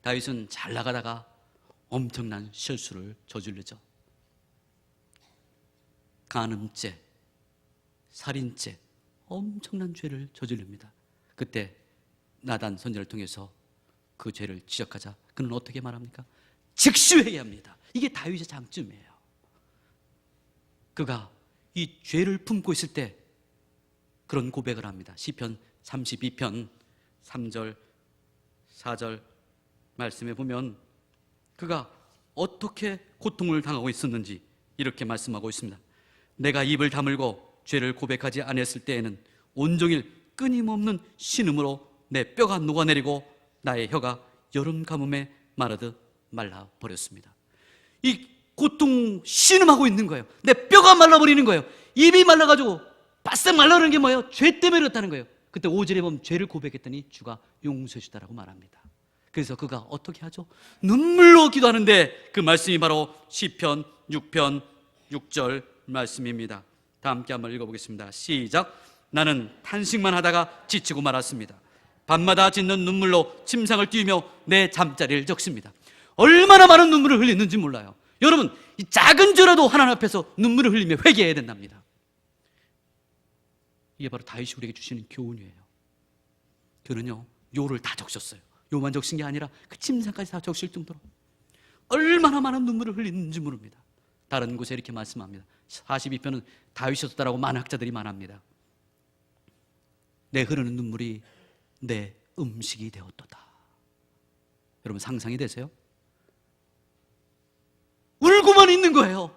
다윗은 잘 나가다가 엄청난 실수를 저지르죠. 간음죄, 살인죄, 엄청난 죄를 저지릅니다. 그때 나단 선지자를 통해서 그 죄를 지적하자 그는 어떻게 말합니까? 즉시 회개합니다. 이게 다윗의 장점이에요. 그가 이 죄를 품고 있을 때 그런 고백을 합니다. 시편 32편 3절 4절 말씀에 보면 그가 어떻게 고통을 당하고 있었는지 이렇게 말씀하고 있습니다. 내가 입을 다물고 죄를 고백하지 않았을 때에는 온종일 끊임없는 신음으로 내 뼈가 녹아내리고 나의 혀가 여름 가뭄에 마르듯 말라버렸습니다. 이 고통 신음하고 있는 거예요. 내 뼈가 말라버리는 거예요. 입이 말라가지고 바싹 말라버리는 게 뭐예요? 죄 때문에 그렇다는 거예요. 그때 5절에 보면 죄를 고백했더니 주가 용서해 주다라고 말합니다. 그래서 그가 어떻게 하죠? 눈물로 기도하는데 그 말씀이 바로 시편 6편 6절 말씀입니다. 다 함께 한번 읽어보겠습니다. 시작. 나는 탄식만 하다가 지치고 말았습니다. 밤마다 짓는 눈물로 침상을 띄우며 내 잠자리를 적습니다. 얼마나 많은 눈물을 흘리는지 몰라요. 여러분, 이 작은 죄라도 하나님 앞에서 눈물을 흘리며 회개해야 된답니다. 이게 바로 다윗이 우리에게 주시는 교훈이에요. 그는요, 요를 다 적셨어요. 요만 적신 게 아니라 그 침상까지 다 적실 정도로 얼마나 많은 눈물을 흘리는지 모릅니다. 다른 곳에 이렇게 말씀합니다. 42편은 다윗이 썼다라고 많은 학자들이 말합니다. 내 흐르는 눈물이 내 음식이 되었도다. 여러분 상상이 되세요? 울고만 있는 거예요.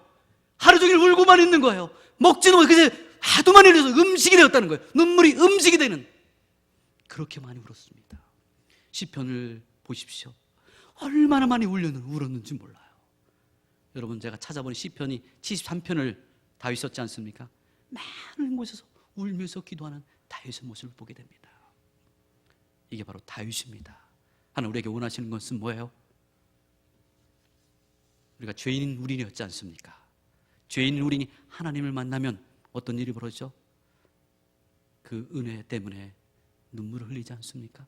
하루 종일 울고만 있는 거예요. 먹지도 못해 그제 하도 많이 흘려서 음식이 되었다는 거예요. 눈물이 음식이 되는, 그렇게 많이 울었습니다. 시편을 보십시오. 얼마나 많이 울었는지 몰라요. 여러분 제가 찾아보니 시편이 73편을 다윗 썼지 않습니까? 많은 곳에서 울면서 기도하는 다윗의 모습을 보게 됩니다. 이게 바로 다윗입니다. 하나님 우리에게 원하시는 것은 뭐예요? 우리가 죄인인 우리였지 않습니까? 죄인인 우리니 하나님을 만나면 어떤 일이 벌어지죠? 그 은혜 때문에 눈물을 흘리지 않습니까?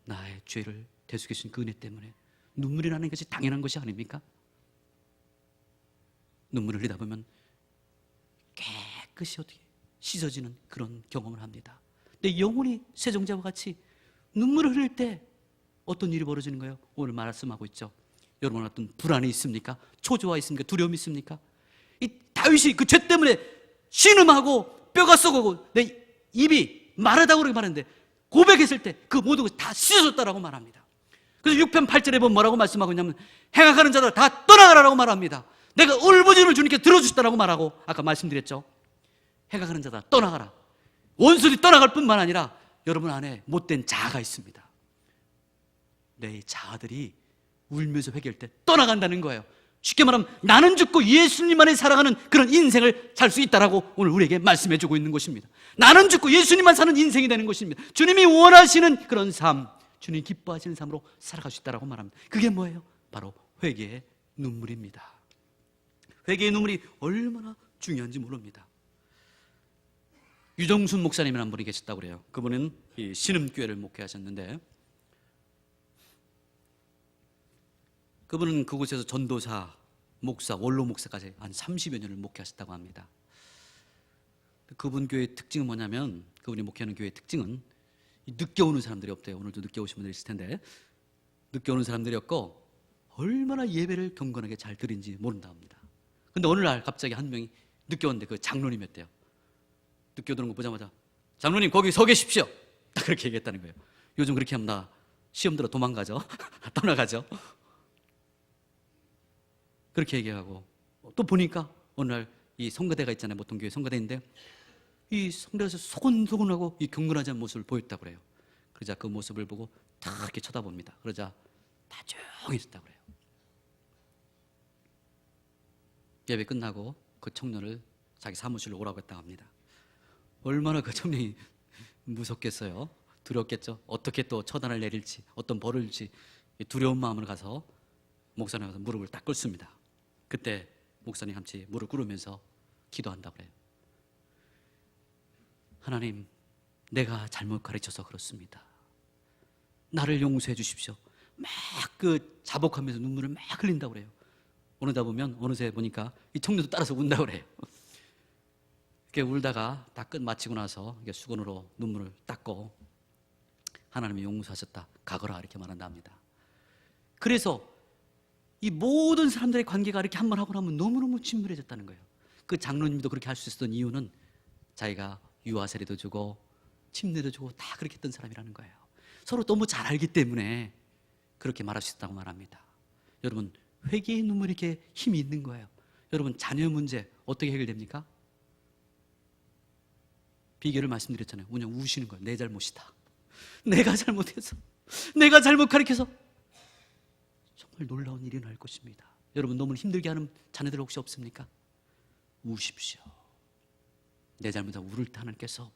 나의 죄를 대속해 주신 그 은혜 때문에 눈물이 나는 것이 당연한 것이 아닙니까? 눈물을 흘리다 보면 깨끗이 어떻게 씻어지는 그런 경험을 합니다. 내 영혼이 세정자와 같이 눈물을 흘릴 때 어떤 일이 벌어지는 거예요? 오늘 말씀하고 있죠. 여러분 어떤 불안이 있습니까? 초조화 있습니까? 두려움이 있습니까? 이 다윗이 그 죄 때문에 신음하고 뼈가 썩고 내 입이 마르다고 그렇게 말하는데 고백했을 때 그 모든 것이 다 씻어졌다라고 말합니다. 그래서 6편 8절에 보면 뭐라고 말씀하고 있냐면 행악하는 자들 다 떠나가라라고 말합니다. 내가 울부짖음을 주님께 들어주시다라고 말하고 아까 말씀드렸죠. 행악하는 자들 떠나가라. 원수들이 떠나갈 뿐만 아니라 여러분 안에 못된 자아가 있습니다. 내 자아들이 울면서 회개할 때 떠나간다는 거예요. 쉽게 말하면 나는 죽고 예수님만을 살아가는 그런 인생을 살 수 있다라고 오늘 우리에게 말씀해 주고 있는 것입니다. 나는 죽고 예수님만 사는 인생이 되는 것입니다. 주님이 원하시는 그런 삶, 주님 기뻐하시는 삶으로 살아갈 수 있다라고 말합니다. 그게 뭐예요? 바로 회개의 눈물입니다. 회개의 눈물이 얼마나 중요한지 모릅니다. 유정순 목사님이라는 분이 계셨다고 그래요. 그분은 이 신음교회를 목회하셨는데 그분은 그곳에서 전도사, 목사, 원로 목사까지 한 30여 년을 목회하셨다고 합니다. 그분 교회의 특징은 뭐냐면 그분이 목회하는 교회의 특징은 늦게 오는 사람들이 없대요. 오늘도 늦게 오신 분들이 있을 텐데 늦게 오는 사람들이 없고 얼마나 예배를 경건하게 잘 드린지 모른다 합니다. 근데 어느 날 갑자기 한 명이 늦게 왔는데 그 장로님이었대요. 늦게 오는 거 보자마자 장로님 거기 서 계십시오. 딱 그렇게 얘기했다는 거예요. 요즘 그렇게 하면 나 시험 들어 도망가죠. 떠나가죠. 그렇게 얘기하고 또 보니까 어느 날 이 성가대가 있잖아요. 보통 교회 성가대인데 이 성가대에서 소곤소곤하고 이 경건하지 않은 모습을 보였다고 그래요. 그러자 그 모습을 보고 다 이렇게 쳐다봅니다. 그러자 다 조용히 있었다고 그래요. 예배 끝나고 그 청년을 자기 사무실로 오라고 했다고 합니다. 얼마나 그 청년이 무섭겠어요. 두렵겠죠. 어떻게 또 처단을 내릴지 어떤 벌을 줄지 두려운 마음을 가서 목사님 가서 무릎을 딱 꿇습니다. 그때 목사님 같이 무릎 꿇으면서 기도한다고 그래요. 하나님, 내가 잘못 가르쳐서 그렇습니다. 나를 용서해 주십시오. 막 그 자복하면서 눈물을 막 흘린다고 그래요. 오르다 보면 어느새 보니까 이 청년도 따라서 운다고 그래요. 이렇게 울다가 다 끝 마치고 나서 수건으로 눈물을 닦고 하나님이 용서하셨다. 가거라 이렇게 말한다 합니다. 그래서 이 모든 사람들의 관계가 이렇게 한 번 하고 나면 너무너무 친밀해졌다는 거예요. 그 장로님도 그렇게 할 수 있었던 이유는 자기가 유아세례도 주고 침례도 주고 다 그렇게 했던 사람이라는 거예요. 서로 너무 잘 알기 때문에 그렇게 말할 수 있다고 말합니다. 여러분, 회개의 눈물이 이렇게 힘이 있는 거예요. 여러분, 자녀 문제 어떻게 해결됩니까? 비결을 말씀드렸잖아요. 그냥 우시는 거예요. 내 잘못이다. 내가 잘못해서, 내가 잘못 가르쳐서. 정말 놀라운 일이 날 것입니다. 여러분, 너무 힘들게 하는 자녀들 혹시 없습니까? 우십시오. 내 잘못하고 울을 때 하나님께서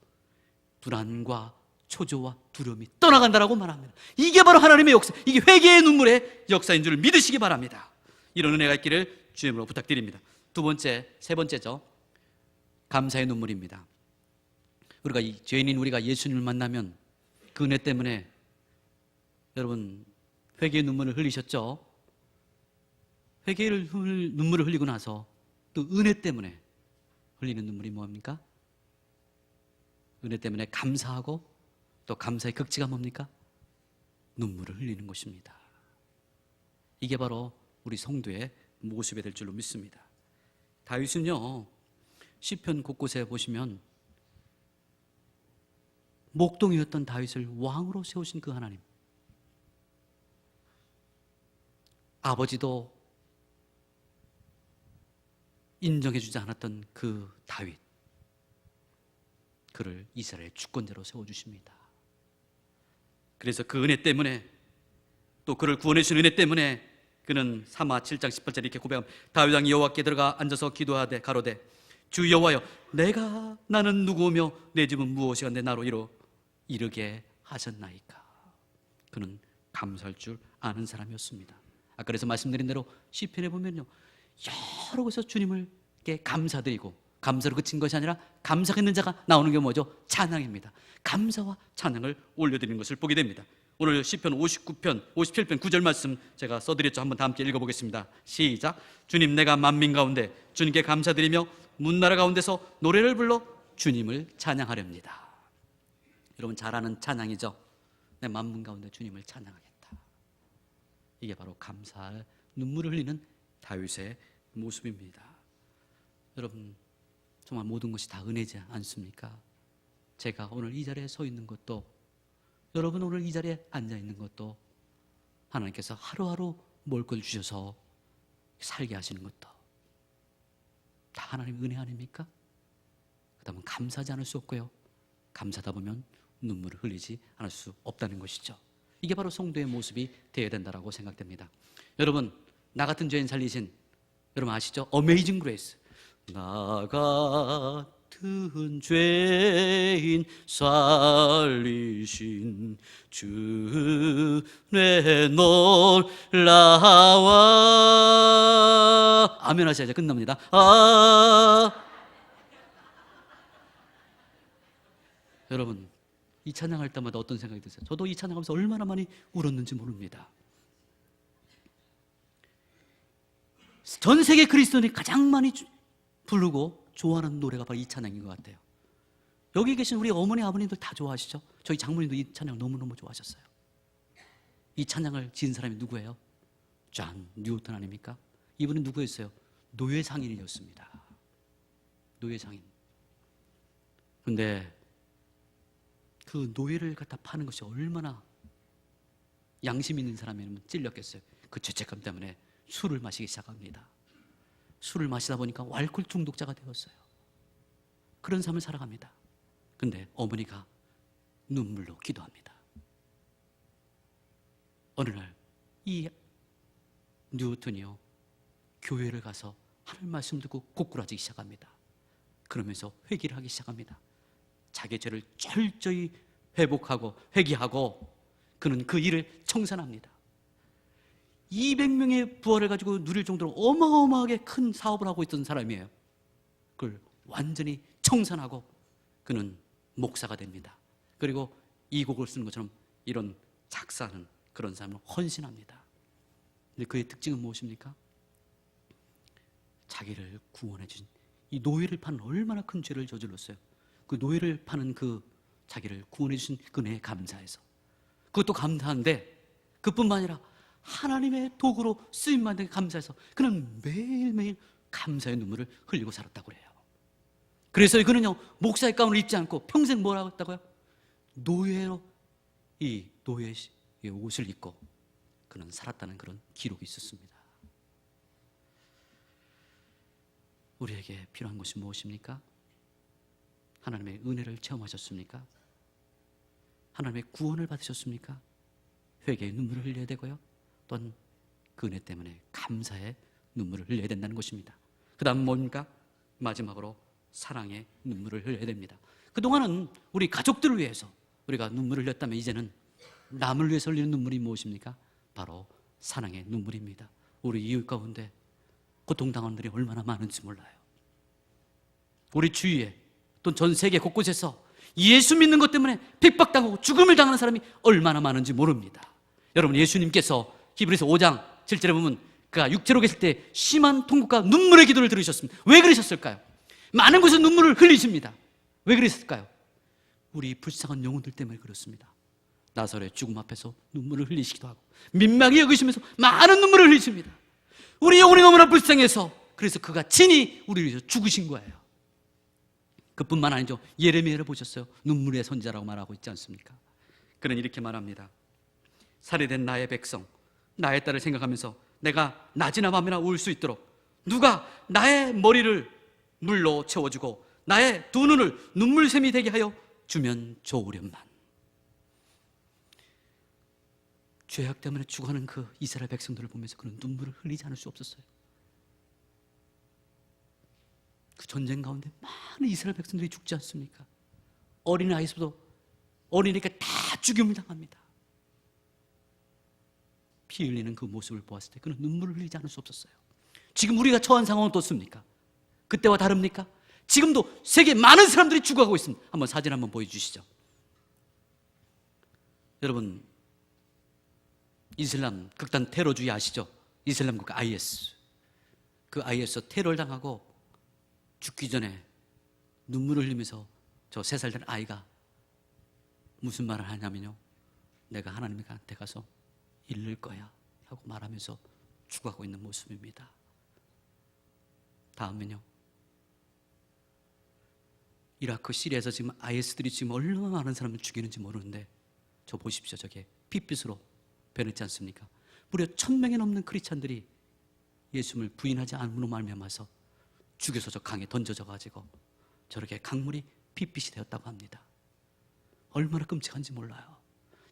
불안과 초조와 두려움이 떠나간다라고 말합니다. 이게 바로 하나님의 역사, 이게 회개의 눈물의 역사인 줄 믿으시기 바랍니다. 이런 은혜가 있기를 주님으로 부탁드립니다. 두 번째, 세 번째죠. 감사의 눈물입니다. 우리가 이 죄인인 우리가 예수님을 만나면 그 은혜 때문에 여러분 회개의 눈물을 흘리셨죠? 회개의 눈물을 흘리고 나서 또 은혜 때문에 흘리는 눈물이 뭡니까? 은혜 때문에 감사하고 또 감사의 극치가 뭡니까? 눈물을 흘리는 것입니다. 이게 바로 우리 성도의 모습이 될 줄로 믿습니다. 다윗은요, 시편 곳곳에 보시면 목동이었던 다윗을 왕으로 세우신 그 하나님, 아버지도 인정해주지 않았던 그 다윗, 그를 이스라엘 주권자로 세워주십니다. 그래서 그 은혜 때문에, 또 그를 구원해주신 은혜 때문에 그는 사마 7장 18절에 이렇게 고백합니다. 다윗 왕이 여호와께 들어가 앉아서 기도하되 가로되 주 여호와여, 나는 누구며 내 집은 무엇이가 내 나로 이르게 하셨나이까. 그는 감사할 줄 아는 사람이었습니다. 아까 그래서 말씀드린 대로 시편에 보면요, 여러 곳에서 주님을께 감사드리고, 감사로 그친 것이 아니라 감사했는 자가 나오는 게 뭐죠? 찬양입니다. 감사와 찬양을 올려드리는 것을 보게 됩니다. 오늘 시편 57편 9절 말씀 제가 써드렸죠. 한번 다 함께 읽어보겠습니다. 시작. 주님, 내가 만민 가운데 주님께 감사드리며 문나라 가운데서 노래를 불러 주님을 찬양하렵니다. 여러분 잘 아는 찬양이죠. 내 만민 가운데 주님을 찬양하겠다. 이게 바로 감사할 눈물을 흘리는 다윗의 모습입니다. 여러분, 정말 모든 것이 다 은혜지 않습니까? 제가 오늘 이 자리에 서 있는 것도, 여러분 오늘 이 자리에 앉아 있는 것도 하나님께서 하루하루 먹을 걸 주셔서 살게 하시는 것도 다 하나님의 은혜 아닙니까? 그다음에 감사하지 않을 수 없고요, 감사하다 보면 눈물을 흘리지 않을 수 없다는 것이죠. 이게 바로 성도의 모습이 되어야 된다고 생각됩니다. 여러분, 나 같은 죄인 살리신, 여러분 아시죠? 어메이징 그레이스. 나 같은 죄인 살리신 주의 놀라와. 아멘 하셔야죠. 끝납니다. 여러분, 이 찬양할 때마다 어떤 생각이 드세요? 저도 이 찬양하면서 얼마나 많이 울었는지 모릅니다. 전 세계 그리스도인이 가장 많이 부르고 좋아하는 노래가 바로 이 찬양인 것 같아요. 여기 계신 우리 어머니 아버님들 다 좋아하시죠? 저희 장모님도 이 찬양 너무너무 좋아하셨어요. 이 찬양을 지은 사람이 누구예요? 존 뉴턴 아닙니까? 이분은 누구였어요? 노예 상인이었습니다. 노예 상인. 근데 그 노예를 갖다 파는 것이 얼마나 양심 있는 사람이면 찔렸겠어요. 그 죄책감 때문에 술을 마시기 시작합니다. 술을 마시다 보니까 알코올 중독자가 되었어요. 그런 삶을 살아갑니다. 근데 어머니가 눈물로 기도합니다. 어느 날 이 뉴턴이요, 교회를 가서 하나님 말씀 듣고 고꾸라지기 시작합니다. 그러면서 회개를 하기 시작합니다. 자기의 죄를 철저히 회복하고 회개하고 그는 그 일을 청산합니다. 200명의 부활을 가지고 누릴 정도로 어마어마하게 큰 사업을 하고 있던 사람이에요. 그걸 완전히 청산하고 그는 목사가 됩니다. 그리고 이 곡을 쓰는 것처럼 이런 작사하는 그런 삶을 헌신합니다. 근데 그의 특징은 무엇입니까? 자기를 구원해 준 이 노예를 파는 얼마나 큰 죄를 저질렀어요. 그 노예를 파는 그 자기를 구원해 주신 그 은혜에 감사해서, 그것도 감사한데 그뿐만 아니라 하나님의 도구로 쓰임받는 감사해서 그는 매일매일 감사의 눈물을 흘리고 살았다고 그래요. 그래서 그는요, 목사의 가운을 입지 않고 평생 뭐라고 했다고요? 노예로 이 노예의 옷을 입고 그는 살았다는 그런 기록이 있었습니다. 우리에게 필요한 것이 무엇입니까? 하나님의 은혜를 체험하셨습니까? 하나님의 구원을 받으셨습니까? 회개의 눈물을 흘려야 되고요, 또한 그 은혜 때문에 감사의 눈물을 흘려야 된다는 것입니다. 그 다음 뭡니까? 마지막으로 사랑의 눈물을 흘려야 됩니다. 그동안은 우리 가족들을 위해서 우리가 눈물을 흘렸다면 이제는 남을 위해서 흘리는 눈물이 무엇입니까? 바로 사랑의 눈물입니다. 우리 이웃 가운데 고통당하는 분들이 얼마나 많은지 몰라요. 우리 주위에 또 전 세계 곳곳에서 예수 믿는 것 때문에 핍박당하고 죽음을 당하는 사람이 얼마나 많은지 모릅니다. 여러분, 예수님께서 히브리서 5장 7절에 보면 그가 육체로 계실 때 심한 통곡과 눈물의 기도를 들으셨습니다. 왜 그러셨을까요? 많은 곳에서 눈물을 흘리십니다. 왜 그랬을까요? 우리 불쌍한 영혼들 때문에 그렇습니다. 나사로의 죽음 앞에서 눈물을 흘리시기도 하고 민망히 여기시면서 많은 눈물을 흘리십니다. 우리 영혼이 너무나 불쌍해서 그래서 그가 친히 우리를 위해서 죽으신 거예요. 그뿐만 아니죠. 예레미야를 보셨어요? 눈물의 선지자라고 말하고 있지 않습니까? 그는 이렇게 말합니다. 살해된 나의 백성, 나의 딸을 생각하면서 내가 낮이나 밤이나 울 수 있도록 누가 나의 머리를 물로 채워주고 나의 두 눈을 눈물샘이 되게 하여 주면 좋으련만. 죄악 때문에 죽어가는 그 이스라엘 백성들을 보면서 그는 눈물을 흘리지 않을 수 없었어요. 그 전쟁 가운데 많은 이스라엘 백성들이 죽지 않습니까? 어린아이서도 어린이니까 다 죽임을 당합니다. 피 흘리는 그 모습을 보았을 때 그는 눈물을 흘리지 않을 수 없었어요. 지금 우리가 처한 상황은 어떻습니까? 그때와 다릅니까? 지금도 세계 많은 사람들이 죽어가고 있습니다. 한번 사진 한번 보여주시죠. 여러분, 이슬람 극단 테러주의 아시죠? 이슬람 국가 IS. 그 IS 테러를 당하고 죽기 전에 눈물을 흘리면서 저 3살 된 아이가 무슨 말을 하냐면요, 내가 하나님한테 가서 잃을 거야 하고 말하면서 죽어가고 있는 모습입니다. 다음은요, 이라크 시리아에서 지금 IS들이 지금 얼마나 많은 사람을 죽이는지 모르는데 저 보십시오. 저게 핏빛으로 변했지 않습니까? 무려 1000명이 넘는 크리스찬들이 예수님을 부인하지 않음으로 말미암아서 죽여서 저 강에 던져져 가지고 저렇게 강물이 핏빛이 되었다고 합니다. 얼마나 끔찍한지 몰라요.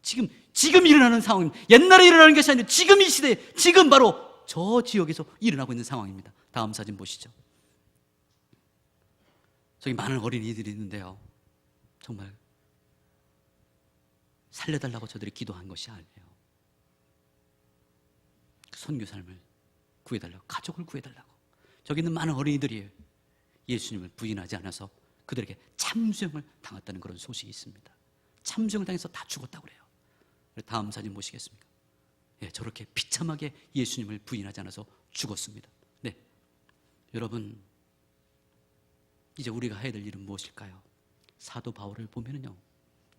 지금 일어나는 상황입니다. 옛날에 일어나는 것이 아니라 지금 이 시대에, 지금 바로 저 지역에서 일어나고 있는 상황입니다. 다음 사진 보시죠. 저기 많은 어린이들이 있는데요, 정말 살려달라고 저들이 기도한 것이 아니에요. 선교 삶을 구해달라고, 가족을 구해달라고. 저기 있는 많은 어린이들이 예수님을 부인하지 않아서 그들에게 참수형을 당했다는 그런 소식이 있습니다. 참수형을 당해서 다 죽었다고 그래요. 다음 사진 보시겠습니까? 예, 저렇게 비참하게 예수님을 부인하지 않아서 죽었습니다. 네, 여러분, 이제 우리가 해야 될 일은 무엇일까요? 사도 바울을 보면요,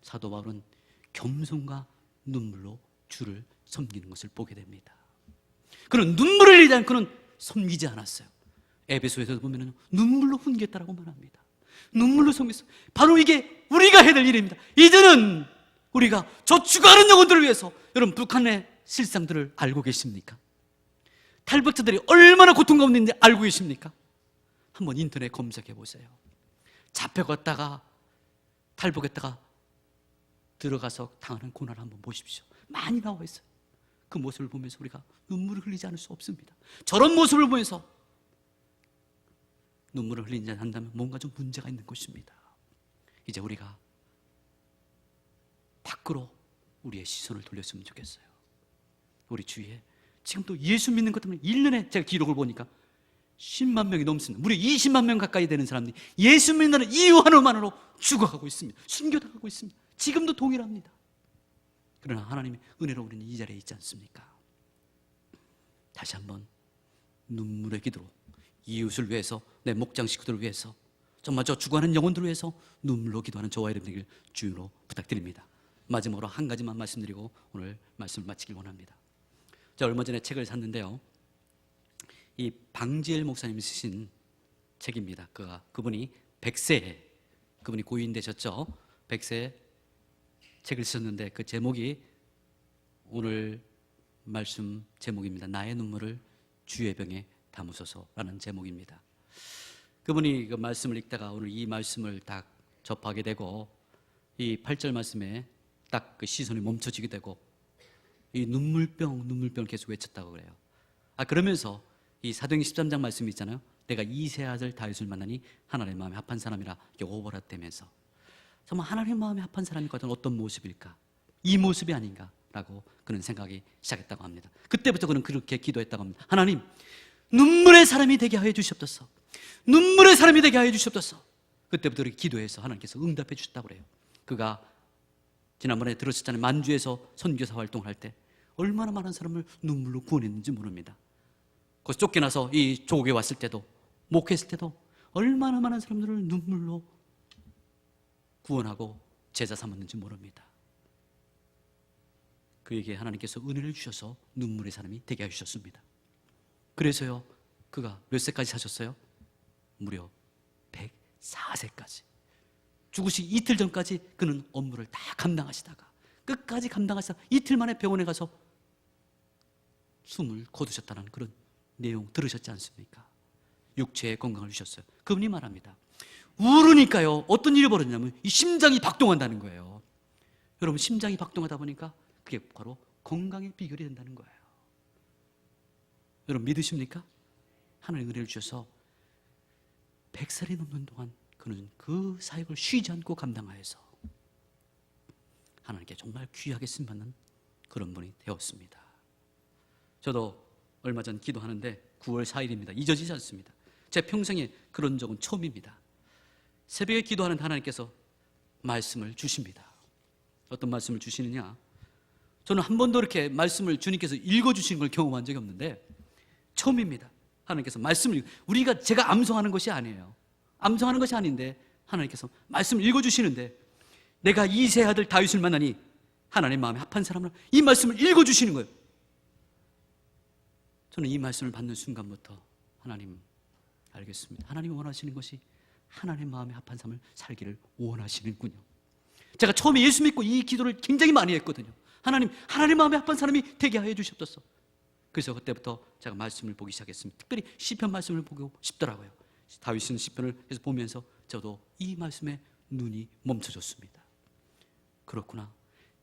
사도 바울은 겸손과 눈물로 주를 섬기는 것을 보게 됩니다. 그는 눈물을 흘리지 않고 그는 섬기지 않았어요. 에베소에서 보면 눈물로 훈계했다라고 말합니다. 눈물로 섬겼어요. 바로 이게 우리가 해야 될 일입니다. 이제는 우리가 저 죽어가는 영혼들을 위해서, 여러분, 북한의 실상들을 알고 계십니까? 탈북자들이 얼마나 고통 가운데 있는지 알고 계십니까? 한번 인터넷 검색해 보세요. 잡혀갔다가 탈북했다가 들어가서 당하는 고난을 한번 보십시오. 많이 나와 있어요. 그 모습을 보면서 우리가 눈물을 흘리지 않을 수 없습니다. 저런 모습을 보면서 눈물을 흘리지 않는다면 뭔가 좀 문제가 있는 것입니다. 이제 우리가 밖으로 우리의 시선을 돌렸으면 좋겠어요. 우리 주위에 지금 또 예수 믿는 것 때문에 1년에 제가 기록을 보니까 10만 명이 넘습니다. 무려 20만 명 가까이 되는 사람들이 예수 믿는 이유 하나만으로 죽어가고 있습니다. 순교당하고 있습니다. 지금도 동일합니다. 그러나 하나님의 은혜로 우리는 이 자리에 있지 않습니까? 다시 한번 눈물의 기도로 이웃을 위해서, 내 목장 식구들을 위해서, 정말 저 죽어가는 영혼들을 위해서 눈물로 기도하는 저와 여러분들 주로 부탁드립니다. 마지막으로 한 가지만 말씀드리고 오늘 말씀을 마치길 원합니다. 제가 얼마 전에 책을 샀는데요, 이 방지엘 목사님이 쓰신 책입니다. 그분이 백세, 그분이 고인 되셨죠. 백세 책을 쓰셨는데 그 제목이 오늘 말씀 제목입니다. 나의 눈물을 주의 병에 담으소서라는 제목입니다. 그분이 그 말씀을 읽다가 오늘 이 말씀을 딱 접하게 되고 이 8절 말씀에 딱 그 시선이 멈춰지게 되고 이 눈물병을 계속 외쳤다고 그래요. 그러면서 이 사도행전 13장 말씀이 있잖아요. 내가 이세 아들 다윗을 만나니 하나님의 마음에 합한 사람이라 오버라되면서 정말 하나님의 마음에 합한 사람이 과연 어떤 모습일까? 이 모습이 아닌가라고 그는 생각이 시작했다고 합니다. 그때부터 그는 그렇게 기도했다고 합니다. 하나님, 눈물의 사람이 되게 하여 주시옵소서. 눈물의 사람이 되게 하여 주시옵소서. 그때부터 이렇게 기도해서 하나님께서 응답해 주셨다고 그래요. 그가 지난번에 들었었잖아요. 만주에서 선교사 활동을 할 때 얼마나 많은 사람을 눈물로 구원했는지 모릅니다. 거기서 쫓겨나서 이 조국에 왔을 때도, 목회했을 때도 얼마나 많은 사람들을 눈물로 구원하고 제자 삼았는지 모릅니다. 그에게 하나님께서 은혜를 주셔서 눈물의 사람이 되게 해주셨습니다. 그래서요, 그가 몇 세까지 사셨어요? 무려 104세까지. 죽으시기 이틀 전까지 그는 업무를 다 감당하시다가 끝까지 감당하시다가 이틀 만에 병원에 가서 숨을 거두셨다는 그런 내용 들으셨지 않습니까? 육체의 건강을 주셨어요. 그분이 말합니다. 울으니까요, 어떤 일이 벌어지냐면 이 심장이 박동한다는 거예요. 여러분, 심장이 박동하다 보니까 그게 바로 건강의 비결이 된다는 거예요. 여러분, 믿으십니까? 하나님 은혜를 주셔서 100살이 넘는 동안 그는 그 사역을 쉬지 않고 감당하여서 하나님께 정말 귀하게 쓰임받는 그런 분이 되었습니다. 저도 얼마 전 기도하는데 9월 4일입니다. 잊어지지 않습니다. 제 평생에 그런 적은 처음입니다. 새벽에 기도하는 하나님께서 말씀을 주십니다. 어떤 말씀을 주시느냐? 저는 한 번도 이렇게 말씀을 주님께서 읽어주시는 걸 경험한 적이 없는데 처음입니다. 하나님께서 말씀을, 제가 암송하는 것이 아니에요. 암송하는 것이 아닌데 하나님께서 말씀을 읽어주시는데 내가 이세 아들 다윗을 만나니 하나님 마음에 합한 사람을, 이 말씀을 읽어주시는 거예요. 저는 이 말씀을 받는 순간부터 하나님 알겠습니다. 하나님이 원하시는 것이 하나님 마음에 합한 삶을 살기를 원하시는군요. 제가 처음에 예수 믿고 이 기도를 굉장히 많이 했거든요. 하나님 마음에 합한 사람이 되게 하여 주시옵소서. 그래서 그때부터 제가 말씀을 보기 시작했습니다. 특별히 시편 말씀을 보고 싶더라고요. 다윗 쓰는 시편을 계속 보면서 저도 이 말씀에 눈이 멈춰졌습니다. 그렇구나.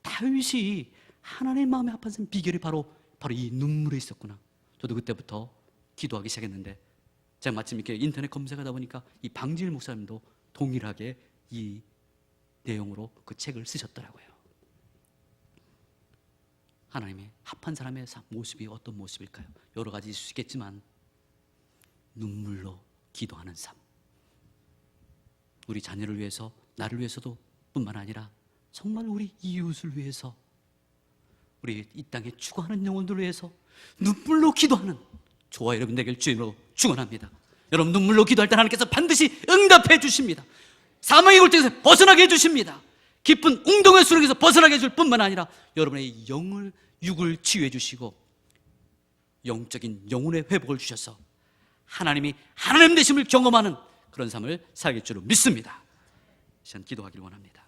다윗이 하나님 마음에 합한 사람 비결이 바로 이 눈물에 있었구나. 저도 그때부터 기도하기 시작했는데 제가 마침 이렇게 인터넷 검색하다 보니까 이 방지일 목사님도 동일하게 이 내용으로 그 책을 쓰셨더라고요. 하나님의 합한 사람의 모습이 어떤 모습일까요? 여러 가지 있을 수 있겠지만 눈물로 기도하는 삶, 우리 자녀를 위해서, 나를 위해서도 뿐만 아니라 정말 우리 이웃을 위해서, 우리 이 땅에 추구하는 영혼들을 위해서 눈물로 기도하는 저와 여러분 되길 주님으로 축원합니다. 여러분, 눈물로 기도할 때 하나님께서 반드시 응답해 주십니다. 사망의 골짜기에서 벗어나게 해주십니다. 깊은 웅동의 수렁에서 벗어나게 해줄 뿐만 아니라 여러분의 육을 치유해 주시고 영적인 영혼의 회복을 주셔서 하나님이 하나님 되심을 경험하는 그런 삶을 살길 줄로 믿습니다. 시간 기도하기를 원합니다.